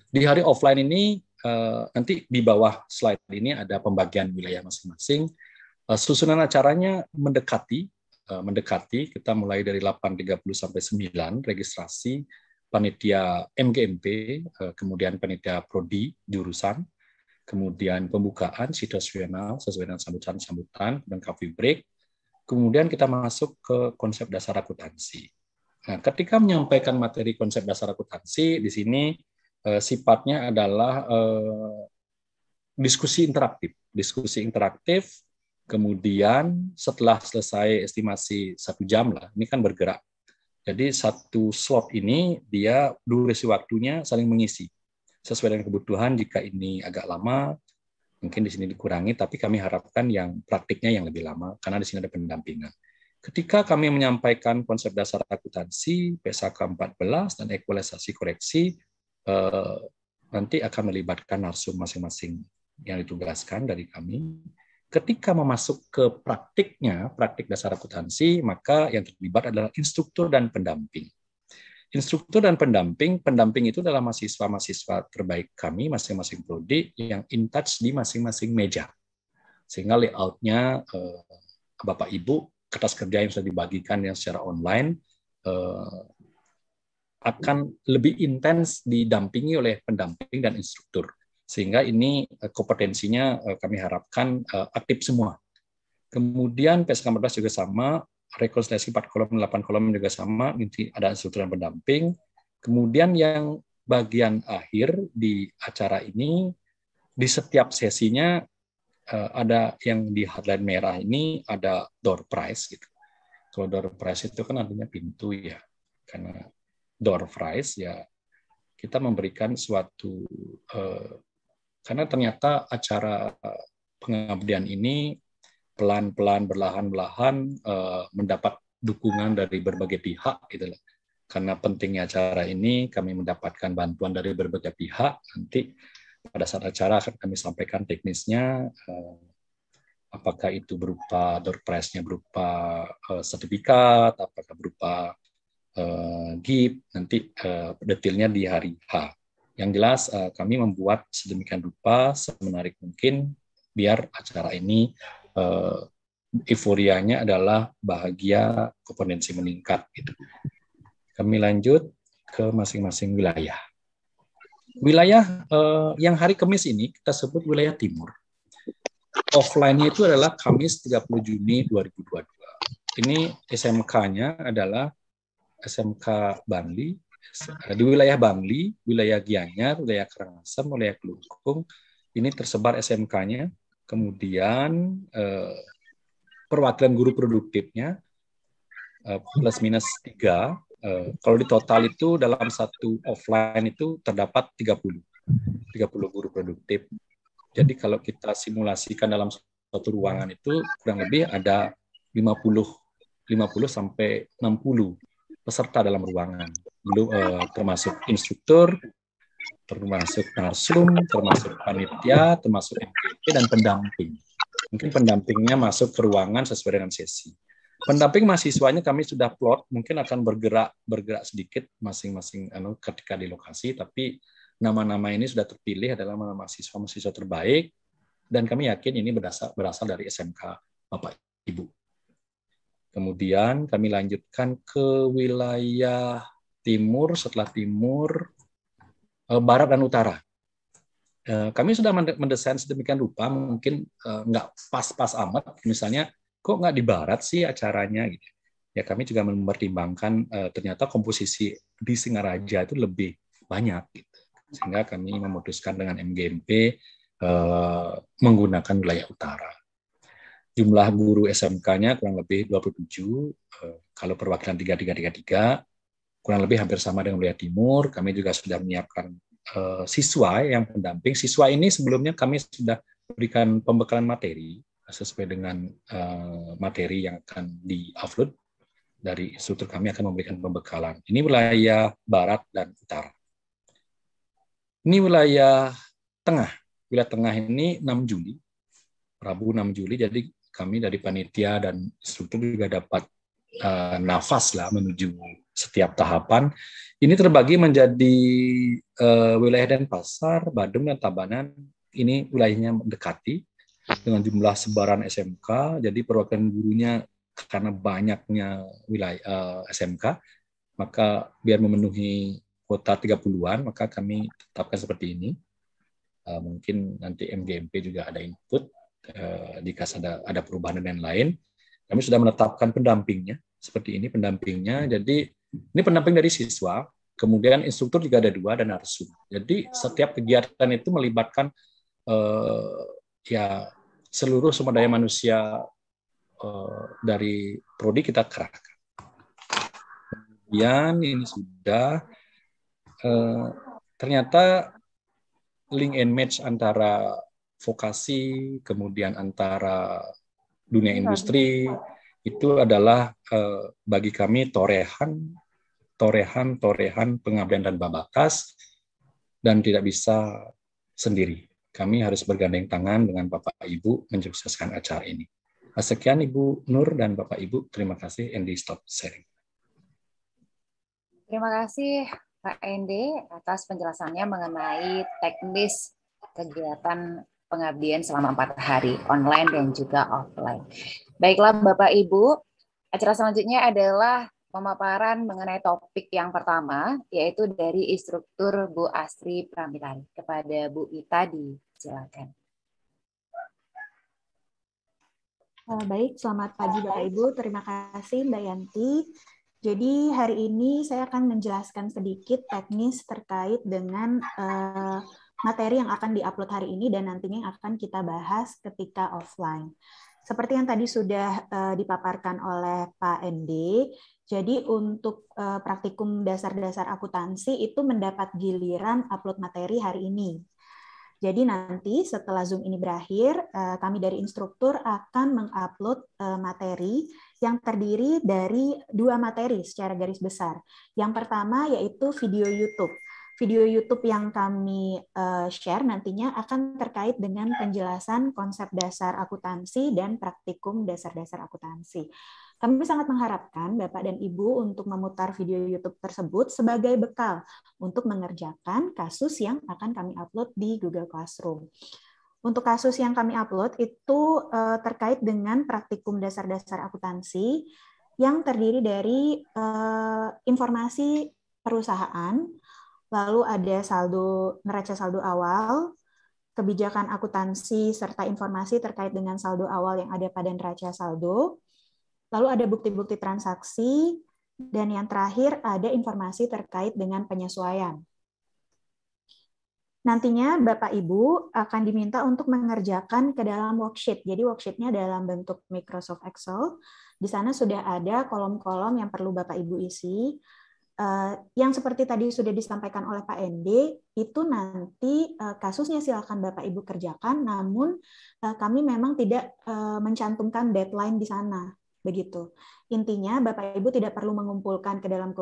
Di hari offline ini, nanti di bawah slide ini ada pembagian wilayah masing-masing. Susunan acaranya mendekati, kita mulai dari 8.30 sampai 9, registrasi, panitia MGMP, kemudian panitia prodi jurusan, kemudian pembukaan situasional sesuai dengan sambutan dan coffee break. Kemudian kita masuk ke konsep dasar akuntansi. Nah, ketika menyampaikan materi konsep dasar akuntansi, di sini sifatnya adalah diskusi interaktif. Diskusi interaktif Kemudian setelah selesai estimasi 1 jam lah, ini kan bergerak. Jadi satu slot ini dia durasi waktunya saling mengisi sesuai dengan kebutuhan. Jika ini agak lama, mungkin di sini dikurangi, tapi kami harapkan yang praktiknya yang lebih lama karena di sini ada pendampingan. Ketika kami menyampaikan konsep dasar akuntansi, PSAK 14 dan ekualisasi koreksi, nanti akan melibatkan narsum masing-masing yang ditugaskan dari kami. Ketika memasuk ke praktiknya, praktik dasar akuntansi, maka yang terlibat adalah instruktur dan pendamping. Instruktur dan pendamping itu adalah mahasiswa-mahasiswa terbaik kami, masing-masing prodi yang in touch di masing-masing meja. Sehingga layoutnya, Bapak Ibu, kertas kerja yang sudah dibagikan yang secara online, akan lebih intens didampingi oleh pendamping dan instruktur. Sehingga ini kompetensinya kami harapkan aktif semua. Kemudian PSK 14 juga sama, rekonsiliasi 4 kolom, 8 kolom juga sama, ada instruktur dan pendamping. Kemudian yang bagian akhir di acara ini, di setiap sesinya ada yang di headline merah ini ada door prize gitu. Kalau door prize itu kan artinya pintu ya, karena door prize ya kita memberikan suatu karena ternyata acara pengabdian ini pelan-pelan, berlahan-lahan mendapat dukungan dari berbagai pihak gitu loh. Karena pentingnya acara ini, kami mendapatkan bantuan dari berbagai pihak. Nanti pada saat acara akan kami sampaikan teknisnya, apakah itu berupa door prize-nya berupa sertifikat, apakah berupa gift, nanti detailnya di hari H. Yang jelas kami membuat sedemikian rupa semenarik mungkin biar acara ini euforianya adalah bahagia, kompetensi meningkat gitu. Kami lanjut ke masing-masing wilayah. Wilayah yang hari Kamis ini kita sebut wilayah timur. Offline-nya itu adalah Kamis 30 Juni 2022. Ini SMK-nya adalah SMK Bangli. Di wilayah Bangli, wilayah Gianyar, wilayah Karangasem, wilayah Kelungkung, ini tersebar SMK-nya. Kemudian perwakilan guru produktifnya plus minus 3. Kalau di total itu dalam satu offline itu terdapat 30 guru produktif. Jadi kalau kita simulasikan dalam satu ruangan itu kurang lebih ada 50 sampai 60 peserta dalam ruangan. Belum termasuk instruktur, termasuk narsum, termasuk panitia, termasuk MPP dan pendamping. Mungkin pendampingnya masuk ke ruangan sesuai dengan sesi. Pendamping mahasiswanya kami sudah plot, mungkin akan bergerak sedikit masing-masing ketika di lokasi, tapi nama-nama ini sudah terpilih adalah nama mahasiswa terbaik, dan kami yakin ini berasal dari SMK Bapak Ibu. Kemudian kami lanjutkan ke wilayah timur, setelah timur, barat dan utara. Kami sudah mendesain sedemikian rupa, mungkin nggak pas-pas amat, misalnya kok nggak di barat sih acaranya gitu. Ya kami juga mempertimbangkan ternyata komposisi di Singaraja itu lebih banyak gitu. Sehingga kami memutuskan dengan MGMP menggunakan wilayah utara. Jumlah guru SMK-nya kurang lebih 27, kalau perwakilan 3333 kurang lebih hampir sama dengan wilayah timur. Kami juga sudah menyiapkan siswa yang pendamping. Siswa ini sebelumnya kami sudah berikan pembekalan materi sesuai dengan materi yang akan di-upload. Dari instruktur kami akan memberikan pembekalan. Ini wilayah barat dan utara. Ini wilayah tengah. Wilayah tengah ini 6 Juli, Rabu 6 Juli, jadi kami dari panitia dan instruktur juga dapat nafas lah menuju setiap tahapan. Ini terbagi menjadi wilayah Denpasar, Badung, dan Tabanan. Ini wilayahnya mendekati dengan jumlah sebaran SMK, jadi perwakilan gurunya karena banyaknya wilayah SMK, maka biar memenuhi kuota 30-an, maka kami tetapkan seperti ini. Mungkin nanti MGMP juga ada input, jika ada perubahan dan lain-lain. Kami sudah menetapkan pendampingnya, seperti ini pendampingnya. Jadi ini pendamping dari siswa, kemudian instruktur juga ada 2 dan narsum. Jadi setiap kegiatan itu melibatkan ya seluruh sumber daya manusia dari prodi kita kerahkan. Kemudian ini sudah ternyata link and match antara vokasi, kemudian antara dunia industri, itu adalah bagi kami torehan pengabdian dan babakas, dan tidak bisa sendiri. Kami harus bergandeng tangan dengan Bapak Ibu mensukseskan acara ini. Sekian Ibu Nur dan Bapak Ibu, terima kasih, and stop sharing. Terima kasih Pak Ende atas penjelasannya mengenai teknis kegiatan pengabdian selama 4 hari, online dan juga offline. Baiklah Bapak Ibu, acara selanjutnya adalah pemaparan mengenai topik yang pertama, yaitu dari instruktur Bu Astri Pramilani. Kepada Bu Ita, silakan. Baik, selamat pagi Bapak Ibu. Terima kasih Mbak Yanti. Jadi hari ini saya akan menjelaskan sedikit teknis terkait dengan materi yang akan diupload hari ini dan nantinya yang akan kita bahas ketika offline. Seperti yang tadi sudah dipaparkan oleh Pak Ende, jadi untuk praktikum dasar-dasar akuntansi itu mendapat giliran upload materi hari ini. Jadi nanti setelah Zoom ini berakhir, kami dari instruktur akan mengupload materi yang terdiri dari 2 materi secara garis besar. Yang pertama yaitu video YouTube. Video YouTube yang kami share nantinya akan terkait dengan penjelasan konsep dasar akuntansi dan praktikum dasar-dasar akuntansi. Kami sangat mengharapkan Bapak dan Ibu untuk memutar video YouTube tersebut sebagai bekal untuk mengerjakan kasus yang akan kami upload di Google Classroom. Untuk kasus yang kami upload itu terkait dengan praktikum dasar-dasar akuntansi yang terdiri dari informasi perusahaan, lalu ada neraca saldo awal, kebijakan akuntansi, serta informasi terkait dengan saldo awal yang ada pada neraca saldo. Lalu ada bukti-bukti transaksi, dan yang terakhir ada informasi terkait dengan penyesuaian. Nantinya Bapak Ibu akan diminta untuk mengerjakan ke dalam worksheet. Jadi worksheet-nya dalam bentuk Microsoft Excel. Di sana sudah ada kolom-kolom yang perlu Bapak Ibu isi. Yang seperti tadi sudah disampaikan oleh Pak Ende, itu nanti kasusnya silakan Bapak Ibu kerjakan, namun kami memang tidak mencantumkan deadline di sana. Begitu. Intinya Bapak Ibu tidak perlu mengumpulkan ke dalam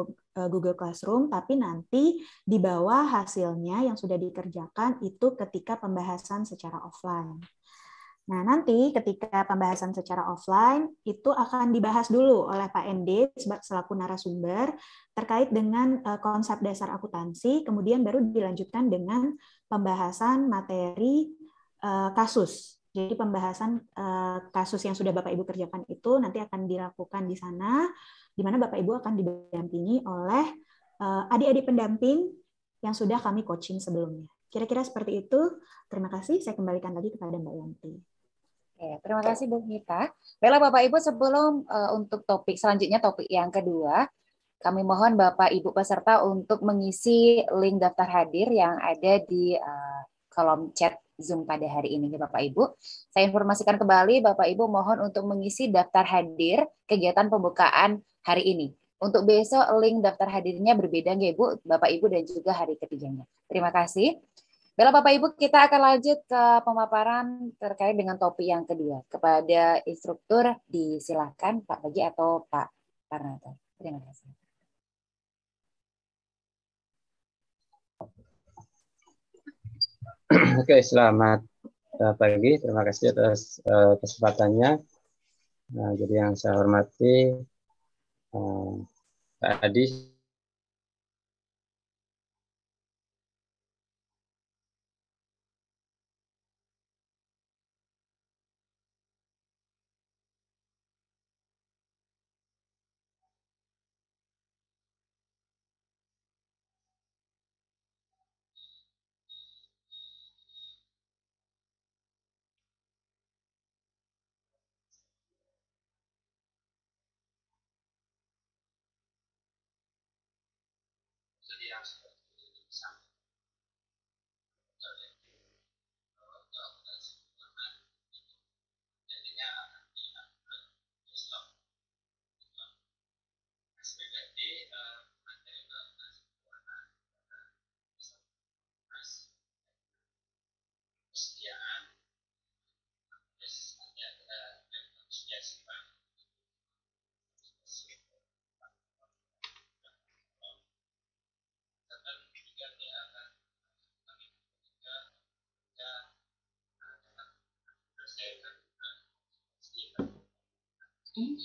Google Classroom, tapi nanti di bawah hasilnya yang sudah dikerjakan itu ketika pembahasan secara offline. Nah, nanti ketika pembahasan secara offline itu akan dibahas dulu oleh Pak Ende selaku narasumber terkait dengan konsep dasar akuntansi, kemudian baru dilanjutkan dengan pembahasan materi kasus. Jadi pembahasan kasus yang sudah Bapak Ibu kerjakan itu nanti akan dilakukan di sana, di mana Bapak Ibu akan didampingi oleh adik-adik pendamping yang sudah kami coaching sebelumnya. Kira-kira seperti itu. Terima kasih. Saya kembalikan lagi kepada Mbak Yanti. Terima kasih Bu Gita. Baiklah Bapak Ibu, sebelum untuk topik selanjutnya, topik yang kedua, kami mohon Bapak Ibu peserta untuk mengisi link daftar hadir yang ada di kolom chat Zoom pada hari ini, Bapak Ibu. Saya informasikan kembali, Bapak Ibu mohon untuk mengisi daftar hadir kegiatan pembukaan hari ini. Untuk besok link daftar hadirnya berbeda nggih Bu, Bapak Ibu, dan juga hari ketiganya. Terima kasih. Baiklah Bapak Ibu, kita akan lanjut ke pemaparan terkait dengan topik yang kedua. Kepada instruktur disilakan Pak Bagi atau Pak Parnata. Terima kasih. Oke, selamat pagi. Terima kasih atas kesempatannya. Nah, jadi yang saya hormati Pak Adi,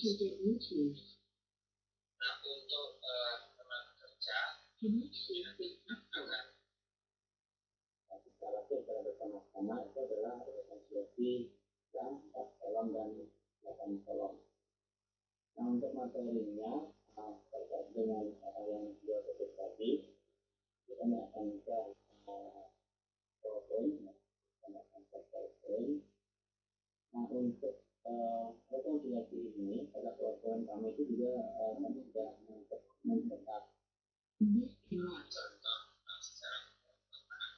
Nah, untuk teman kerja, secara bersama-sama itu adalah rekonsiliasi yang 4 kolom dan 8 kolom. Nah, untuk materinya terkait dengan yang dua topik tadi, kita akan ke PowerPoint, Nah, untuk rekonsiliasi ini pada PowerPoint kami itu juga kami sudah mencetak contoh secara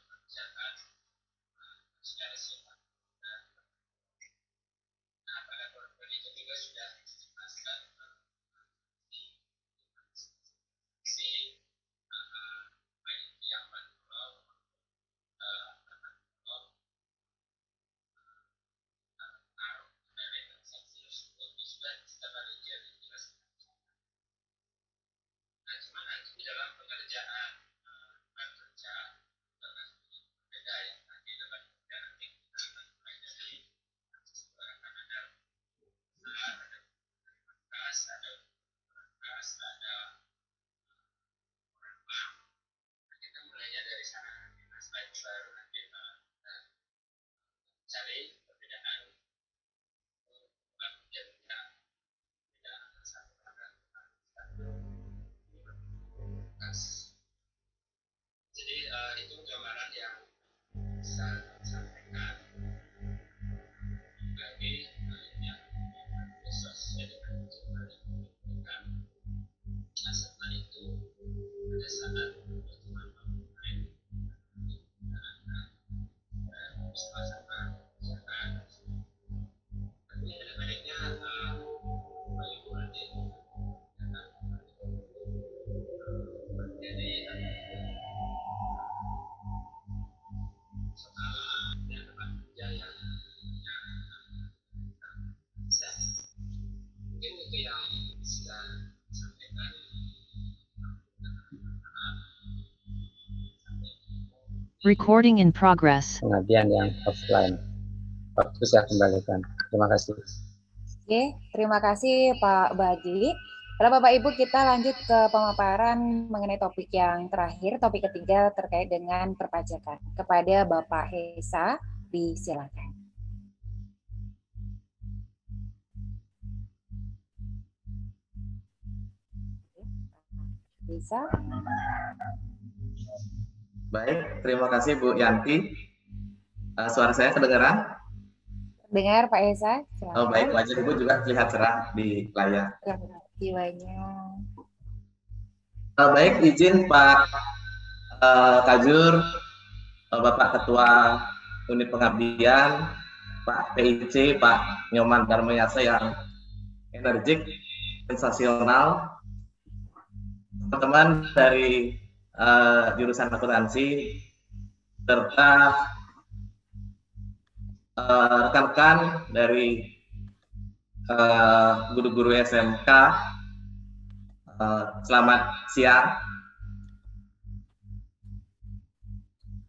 mengerjakan secara singkat. Nah, pada PowerPoint itu juga sudah dijelaskan yang manual Nah, cuma nanti dalam pengerjaan kerja beda ya. Nanti dalam kerja nanti kita akan mulai dari akan ada besar, ada bekas, ada bekas, ada orang. Kita mulainya dari sana. Nah, setelah itu baru nanti kita cari perbedaan yang tidak satu Jadi itu gambaran yang bisa disampaikan bagi yang sesuai dengan jumlah yang diberikan. Nah, setelah itu pada saat pertemuan online bersama-sama kerjakan. Tapi baiknya Ibu nanti jadi dan tempat kerja yang bisa mungkin itu yang bisa disampaikan. Recording in progress. Pengabdian yang offline. Waktu saya kembalikan. Terima kasih. Oke, terima kasih Pak Badi. Kalau Bapak Ibu kita lanjut ke pemaparan mengenai topik yang terakhir, topik ketiga terkait dengan perpajakan. Kepada Bapak Hesa, disilakan. Hesa. Baik, terima kasih Bu Yanti. Suara saya kedengaran? Dengar Pak Hesa. Silakan. Oh baik, wajah Ibu juga terlihat cerah di layar. Jiwanya. Baik, izin Pak Kajur, Bapak Ketua Unit Pengabdian, Pak PIC, Pak Nyoman Darmayasa yang energik, sensasional, teman-teman dari jurusan akuntansi, serta rekan-rekan dari guru-guru SMK, selamat siang.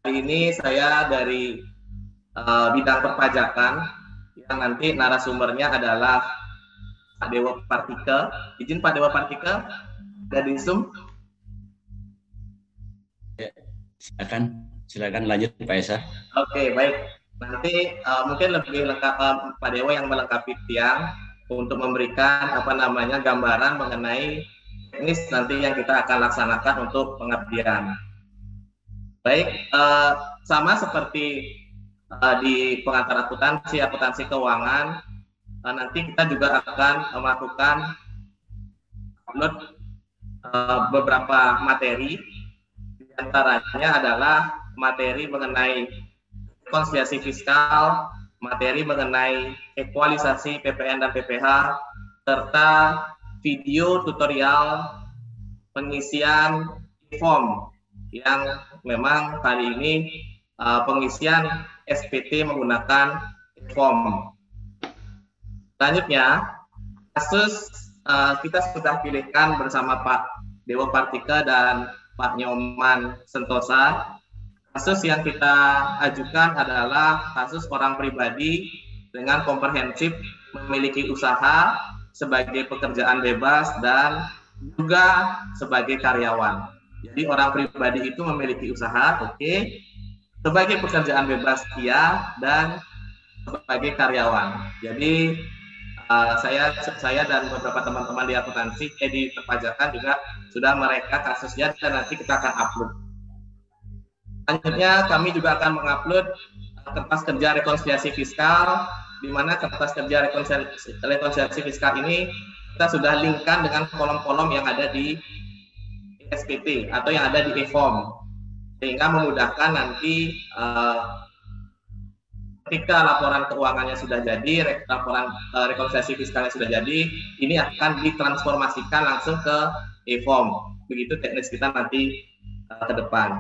Hari ini saya dari bidang perpajakan, yang nanti narasumbernya adalah Pak Dewa Partike. Izin Pak Dewa Partike, ada di Zoom. Ya, silakan lanjut Pak Esa. Oke, baik. Nanti mungkin lebih lengkap Pak Dewa yang melengkapi tiang untuk memberikan gambaran mengenai teknis nanti yang kita akan laksanakan untuk pengabdian. Baik, sama seperti di pengantar akuntansi keuangan, nanti kita juga akan melakukan upload beberapa materi. Di antaranya adalah materi mengenai konsiliasi fiskal, materi mengenai ekualisasi PPN dan PPH, serta video tutorial pengisian form yang memang kali ini pengisian SPT menggunakan form. Selanjutnya, kasus kita sudah pilihkan bersama Pak Dewa Partike dan Pak Nyoman Sentosa. Kasus yang kita ajukan adalah kasus orang pribadi dengan komprehensif memiliki usaha sebagai pekerjaan bebas dan juga sebagai karyawan. Jadi orang pribadi itu memiliki usaha, oke. Sebagai pekerjaan bebas iya, dan sebagai karyawan. Jadi saya dan beberapa teman-teman di akuntansi di perpajakan juga sudah mereka kasusnya dan nanti kita akan upload. Selanjutnya kami juga akan mengupload kertas kerja rekonsiliasi fiskal, di mana kertas kerja rekonsiliasi fiskal ini kita sudah linkkan dengan kolom-kolom yang ada di SPT atau yang ada di e-form, sehingga memudahkan nanti ketika laporan keuangannya sudah jadi, laporan rekonsiliasi fiskalnya sudah jadi, ini akan ditransformasikan langsung ke e-form. Begitu teknis kita nanti ke depan.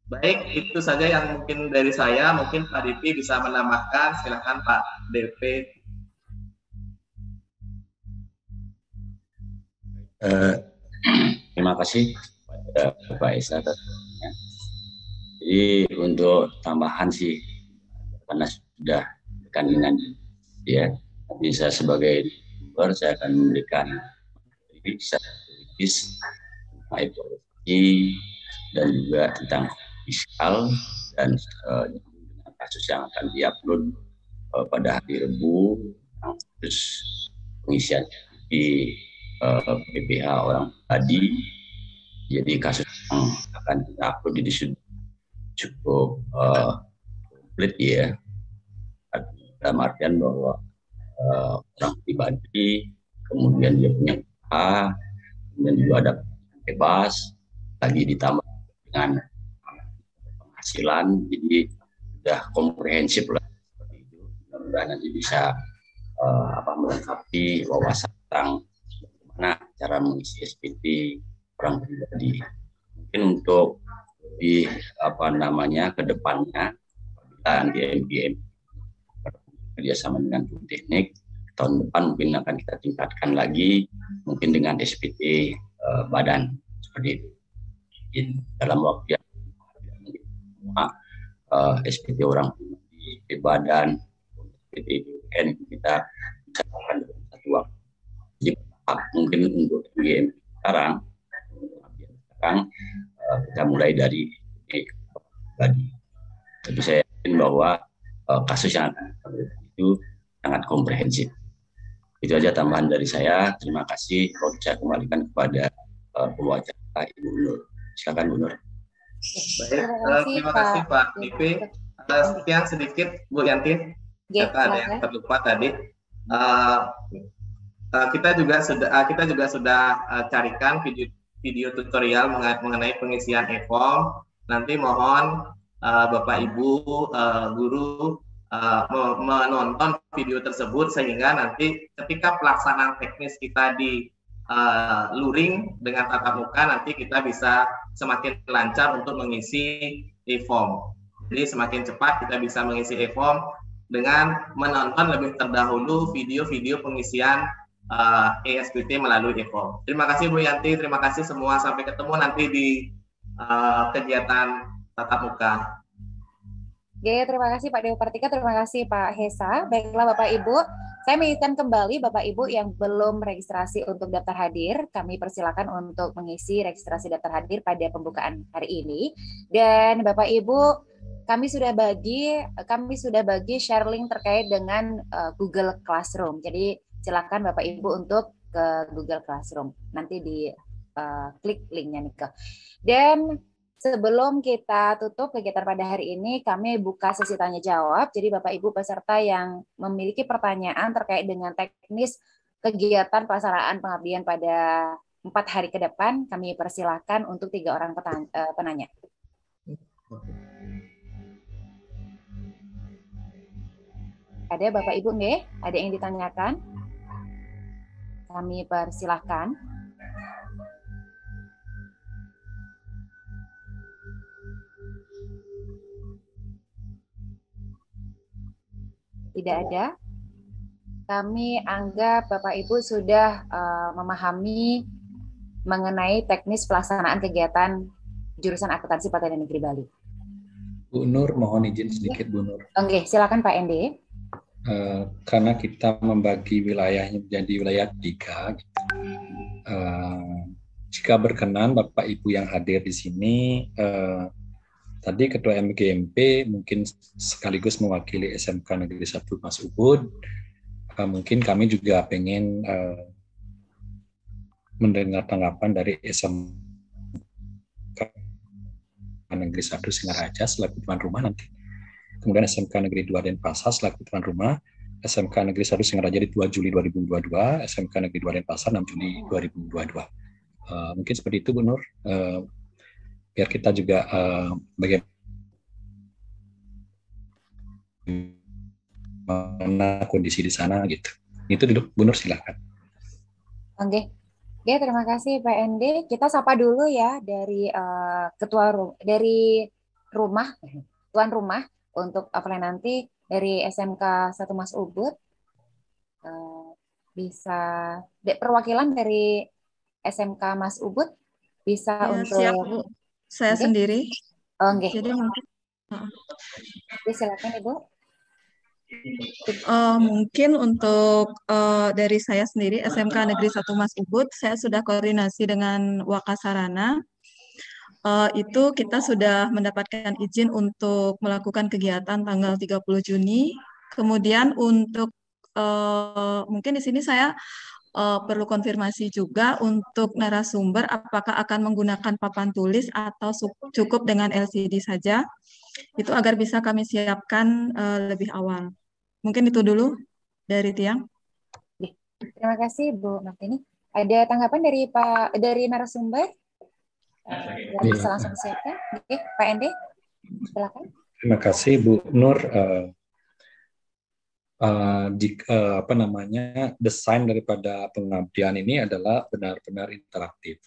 Baik, itu saja yang mungkin dari saya. Mungkin Pak DP bisa menambahkan. Silakan Pak DP. Terima kasih kepada Pak Esa. Jadi untuk tambahan sih, karena sudah dekat dengan ya, tapi saya sebagai member saya akan memberikan ekonomi dan juga tentang fiskal dan kasus yang akan diupload pada hari Rabu, terus pengisian di PPH orang tadi. Jadi kasus yang akan diupload ini sudah cukup komplit ya, dalam artian bahwa orang pribadi, kemudian dia punya usaha, kemudian juga ada bebas, lagi ditambah dengan penghasilan, jadi sudah komprehensif lah seperti itu. Mudah-mudahan nanti bisa melengkapi wawasan tentang bagaimana cara mengisi SPT orang pribadi. Mungkin untuk di ke depannya di MGM kerjasama dengan tim teknik, tahun depan mungkin akan kita tingkatkan lagi, mungkin dengan SPT badan seperti itu. Dalam waktu yang SPT orang di badan, SPT UN kita bisa lakukan dalam satu waktu. Jadi mungkin untuk MGM sekarang kita mulai dari tadi. Tapi saya yakin bahwa kasus yang akan itu sangat komprehensif. Itu aja tambahan dari saya. Terima kasih. Kalau saya kembalikan kepada pewawancara Ibu Nur. Silakan Bu Nur. Baik, terima kasih Pak DP. Sekian sedikit Bu Yanti. Ada yang terlupa tadi. Kita juga sudah carikan video tutorial mengenai pengisian e-form. Nanti mohon Bapak Ibu guru menonton video tersebut sehingga nanti ketika pelaksanaan teknis kita di luring dengan tatap muka nanti kita bisa semakin lancar untuk mengisi e-form. Jadi semakin cepat kita bisa mengisi e-form dengan menonton lebih terdahulu video-video pengisian SPT melalui e-form. Terima kasih Bu Yanti, terima kasih semua. Sampai ketemu nanti di kegiatan tatap muka. Oke, terima kasih Pak Dewa Partika, terima kasih Pak Hesa. Baiklah Bapak Ibu, saya mengingatkan kembali Bapak Ibu yang belum registrasi untuk daftar hadir, kami persilakan untuk mengisi registrasi daftar hadir pada pembukaan hari ini. Dan Bapak Ibu, kami sudah bagi share link terkait dengan Google Classroom. Jadi silakan Bapak Ibu untuk ke Google Classroom. Nanti di klik linknya nih ke. Dan sebelum kita tutup kegiatan pada hari ini, kami buka sesi tanya jawab. Jadi Bapak Ibu peserta yang memiliki pertanyaan terkait dengan teknis kegiatan pelaksanaan pengabdian pada 4 hari ke depan, kami persilahkan untuk 3 orang penanya. Ada Bapak Ibu nggih? Ada yang ditanyakan? Kami persilahkan. Tidak ada. Kami anggap Bapak Ibu sudah memahami mengenai teknis pelaksanaan kegiatan jurusan akuntansi Paten dan Negeri Bali. Bu Nur, mohon izin sedikit Bu Nur. Oke, silakan Pak Ende. Karena kita membagi wilayahnya menjadi wilayah 3, gitu. Jika berkenan Bapak Ibu yang hadir di sini, tadi Ketua MGMP mungkin sekaligus mewakili SMK Negeri 1 Mas Ubud. Mungkin kami juga pengen mendengar tanggapan dari SMK Negeri 1 Singaraja selaku tuan rumah nanti. Kemudian SMK Negeri 2 Denpasar selaku tuan rumah, SMK Negeri 1 Singaraja di 2 Juli 2022, SMK Negeri 2 Denpasar 6 Juli 2022. Mungkin seperti itu Bu Nur, biar kita juga bagaimana kondisi di sana gitu. Itu dulu Bu Nur, silakan. Oke. Ya, terima kasih Pak Ende. Kita sapa dulu ya dari tuan rumah untuk offline nanti dari SMK 1 Mas Ubud. Bisa perwakilan dari SMK Mas Ubud bisa Ya, untuk siap Bu. Saya sendiri. Oke. Jadi mungkin silakan Ibu. Mungkin untuk dari saya sendiri SMK Negeri 1 Mas Ubud, saya sudah koordinasi dengan Wakasarana. Itu kita sudah mendapatkan izin untuk melakukan kegiatan tanggal 30 Juni. Kemudian untuk mungkin di sini saya perlu konfirmasi juga untuk narasumber apakah akan menggunakan papan tulis atau cukup dengan LCD saja. Itu agar bisa kami siapkan lebih awal. Mungkin itu dulu dari Tiang. Terima kasih Bu Martini. Ada tanggapan dari narasumber? Bisa langsung disiapkan. Oke, Pak Ende, silakan. Terima kasih Bu Nur. Desain daripada pengabdian ini adalah benar-benar interaktif.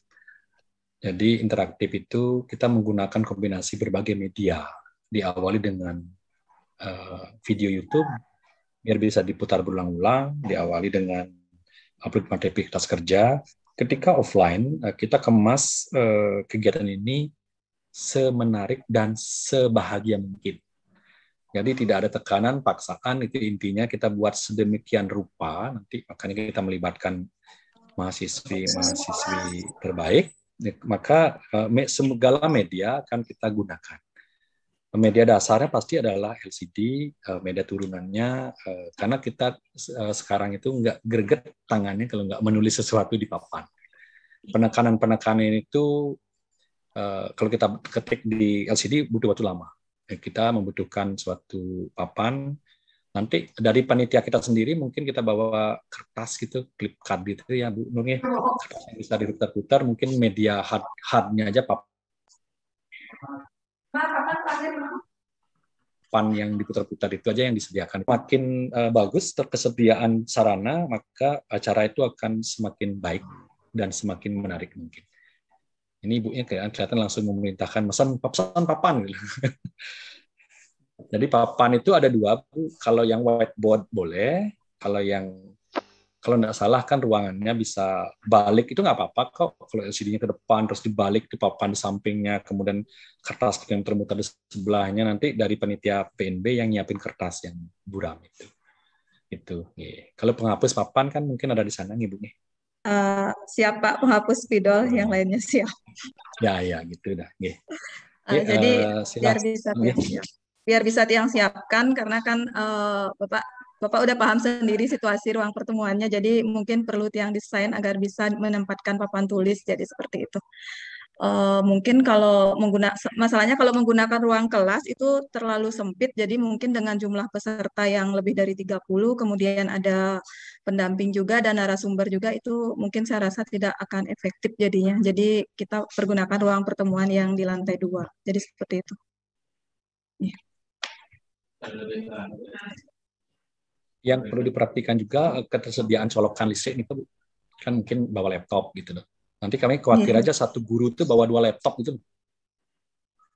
Jadi interaktif itu kita menggunakan kombinasi berbagai media. Diawali dengan video YouTube, biar bisa diputar berulang-ulang, diawali dengan upload materi kertas kerja. Ketika offline, kita kemas kegiatan ini semenarik dan sebahagia mungkin. Jadi tidak ada tekanan, paksaan, itu intinya kita buat sedemikian rupa, nanti makanya kita melibatkan mahasiswi terbaik, maka segala media akan kita gunakan. Media dasarnya pasti adalah LCD, media turunannya, karena kita sekarang itu nggak greget tangannya kalau nggak menulis sesuatu di papan. Penekanan itu, kalau kita ketik di LCD butuh waktu lama. Kita membutuhkan suatu papan. Nanti dari panitia kita sendiri mungkin kita bawa kertas gitu, clip card gitu ya Bu Nur, kertas yang bisa diputar-putar, mungkin media hardnya aja papan yang diputar-putar itu aja yang disediakan. Makin bagus terkesediaan sarana, maka acara itu akan semakin baik dan semakin menarik mungkin. Ini ibunya kelihatan langsung memerintahkan pesan papan. Jadi papan itu ada 2, Bu. Kalau yang whiteboard boleh, kalau nggak salah kan ruangannya bisa balik, itu nggak apa-apa kok. Kalau LCD-nya ke depan, terus dibalik di papan di sampingnya, kemudian kertas yang termuter di sebelahnya, nanti dari panitia PNB yang nyiapin kertas yang buram itu. Itu. Kalau penghapus papan kan mungkin ada di sana nih, Bu. Siap Pak, penghapus spidol, yang lainnya siap. Ya gitu dah. Jadi biar bisa Tiang siapkan, karena kan Bapak udah paham sendiri situasi ruang pertemuannya, jadi mungkin perlu Tiang desain agar bisa menempatkan papan tulis, jadi seperti itu. Mungkin kalau masalahnya kalau menggunakan ruang kelas itu terlalu sempit, jadi mungkin dengan jumlah peserta yang lebih dari 30, kemudian ada pendamping juga dan narasumber juga, itu mungkin saya rasa tidak akan efektif jadinya. Jadi kita pergunakan ruang pertemuan yang di lantai 2. Jadi seperti itu. Yang perlu diperhatikan juga ketersediaan colokan listrik itu kan mungkin bawa laptop gitu loh. Nanti kami khawatir aja satu guru itu bawa 2 laptop gitu.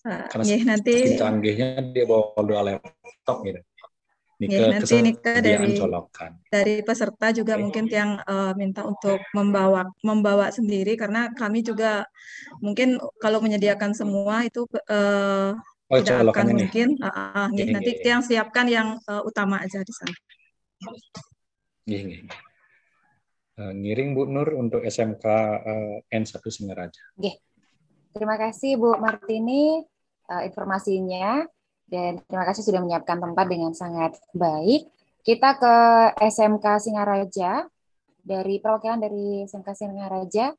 Karena nanti canggihnya dia bawa 2 laptop gitu. Nanti Nika dari peserta juga mungkin yang minta untuk membawa sendiri, karena kami juga mungkin kalau menyediakan semua itu tidak colokan akan ini. mungkin. Nanti yang siapkan yang utama aja di sana. Ngiring Bu Nur untuk SMK N1 Singaraja. Terima kasih Bu Martini informasinya, dan terima kasih sudah menyiapkan tempat dengan sangat baik. Kita ke SMK Singaraja, dari perwakilan dari SMK Singaraja.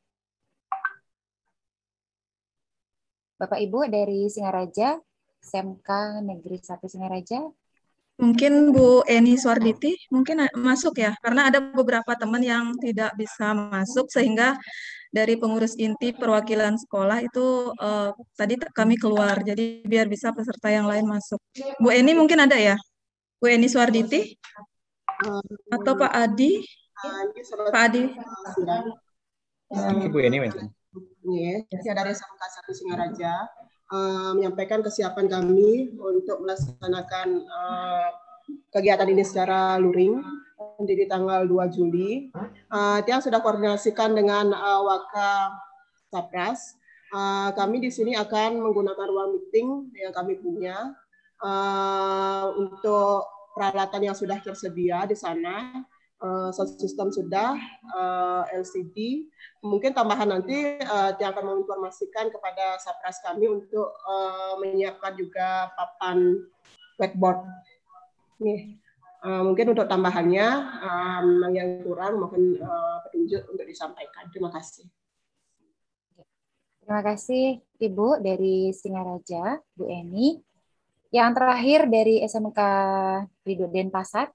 Bapak Ibu dari Singaraja, SMK Negeri 1 Singaraja. Mungkin Bu Eni Suarditi mungkin masuk ya, karena ada beberapa teman yang tidak bisa masuk, sehingga dari pengurus inti perwakilan sekolah itu tadi kami keluar, jadi biar bisa peserta yang lain masuk. Bu Eni mungkin ada ya? Bu Eni Suarditi? Atau Pak Adi? Pak Adi? Bu Eni mungkin. Saya dari SMK 1 Singaraja menyampaikan kesiapan kami untuk melaksanakan kegiatan ini secara luring di tanggal 2 Juli. Yang sudah koordinasikan dengan Waka Sapras. Kami di sini akan menggunakan ruang meeting yang kami punya untuk peralatan yang sudah tersedia di sana. Sound system sudah, LCD. Mungkin tambahan nanti yang akan menginformasikan kepada Sapras kami untuk menyiapkan juga papan whiteboard. Mungkin untuk tambahannya yang kurang mohon petunjuk untuk disampaikan. Terima kasih. Terima kasih Ibu dari Singaraja, Bu Eni. Yang terakhir dari SMK Ridho Denpasar.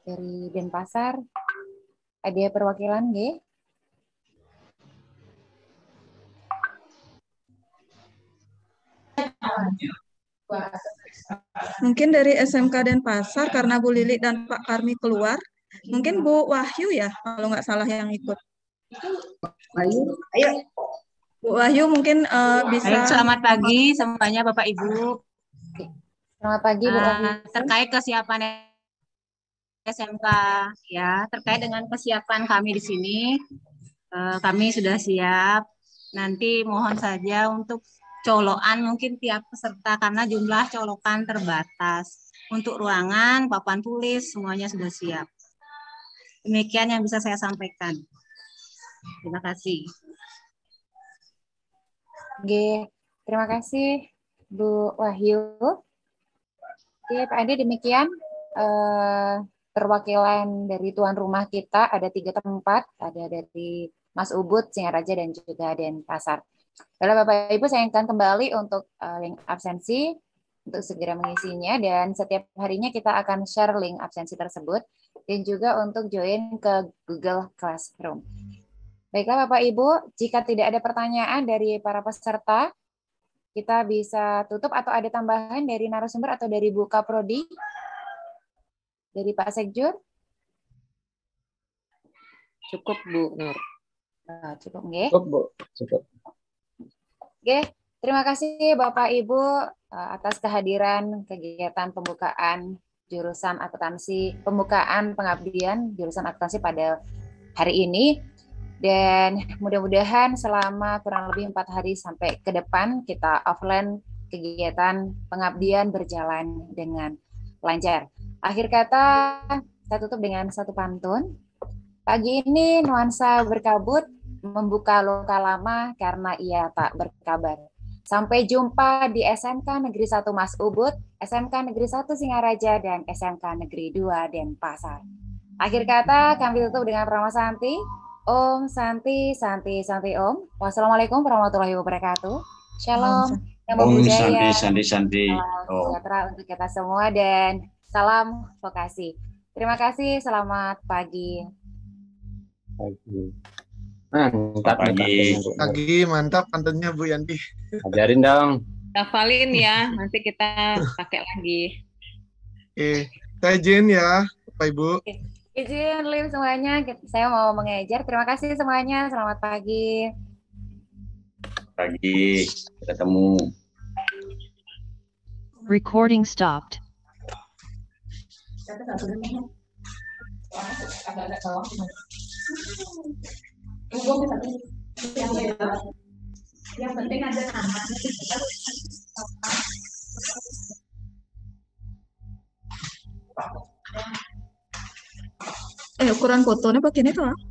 Dari Denpasar, ada perwakilan, G? Mungkin dari SMK Denpasar, karena Bu Lili dan Pak Karmi keluar, mungkin Bu Wahyu ya, kalau nggak salah yang ikut. Wahyu, ayo. Bu Wahyu mungkin bisa. Baik, selamat pagi semuanya Bapak Ibu. Selamat pagi Bu Wahyu. Terkait kesiapan SMK ya, terkait dengan kesiapan kami di sini, kami sudah siap. Nanti mohon saja untuk colokan mungkin tiap peserta karena jumlah colokan terbatas. Untuk ruangan, papan tulis semuanya sudah siap. Demikian yang bisa saya sampaikan. Terima kasih. Terima kasih Bu Wahyu. Pak Andi, demikian perwakilan dari tuan rumah kita, ada 3 tempat, ada dari Mas Ubud, Singaraja, dan juga Denpasar. Lalu Bapak Ibu, saya akan kembali untuk link absensi untuk segera mengisinya, dan setiap harinya kita akan share link absensi tersebut, dan juga untuk join ke Google Classroom. Baiklah Bapak Ibu, jika tidak ada pertanyaan dari para peserta, kita bisa tutup, atau ada tambahan dari narasumber atau dari Bu Kaprodi? Dari Pak Sekjur? Cukup Bu Nur. Cukup nggih? Cukup Bu, cukup. Oke, terima kasih Bapak Ibu atas kehadiran kegiatan pembukaan jurusan akuntansi, pembukaan pengabdian jurusan akuntansi pada hari ini. Dan mudah-mudahan selama kurang lebih 4 hari sampai ke depan kita offline, kegiatan pengabdian berjalan dengan lancar. Akhir kata, saya tutup dengan satu pantun. Pagi ini nuansa berkabut, membuka luka lama karena ia tak berkabar. Sampai jumpa di SMK Negeri 1 Mas Ubud, SMK Negeri 1 Singaraja, dan SMK Negeri 2 Denpasar. Akhir kata, kami tutup dengan Prama Santi. Om Santi, Santi, Santi Om. Wassalamualaikum warahmatullahi wabarakatuh. Shalom. Om Santi, Santi, Santi. Salam sejahtera untuk kita semua, dan salam vokasi. Terima kasih, selamat pagi. Mantap pagi, mantap pantunnya Bu Yanti. Ajarin dong. Hafalin ya, nanti kita pakai lagi. Oke, saya izin ya, Bapak Ibu. Izin live semuanya, saya mau mengejar. Terima kasih semuanya, selamat pagi. Pagi, ketemu. Recording stopped. Yang penting ada nama. Ukuran fotonya pakai ini tuh.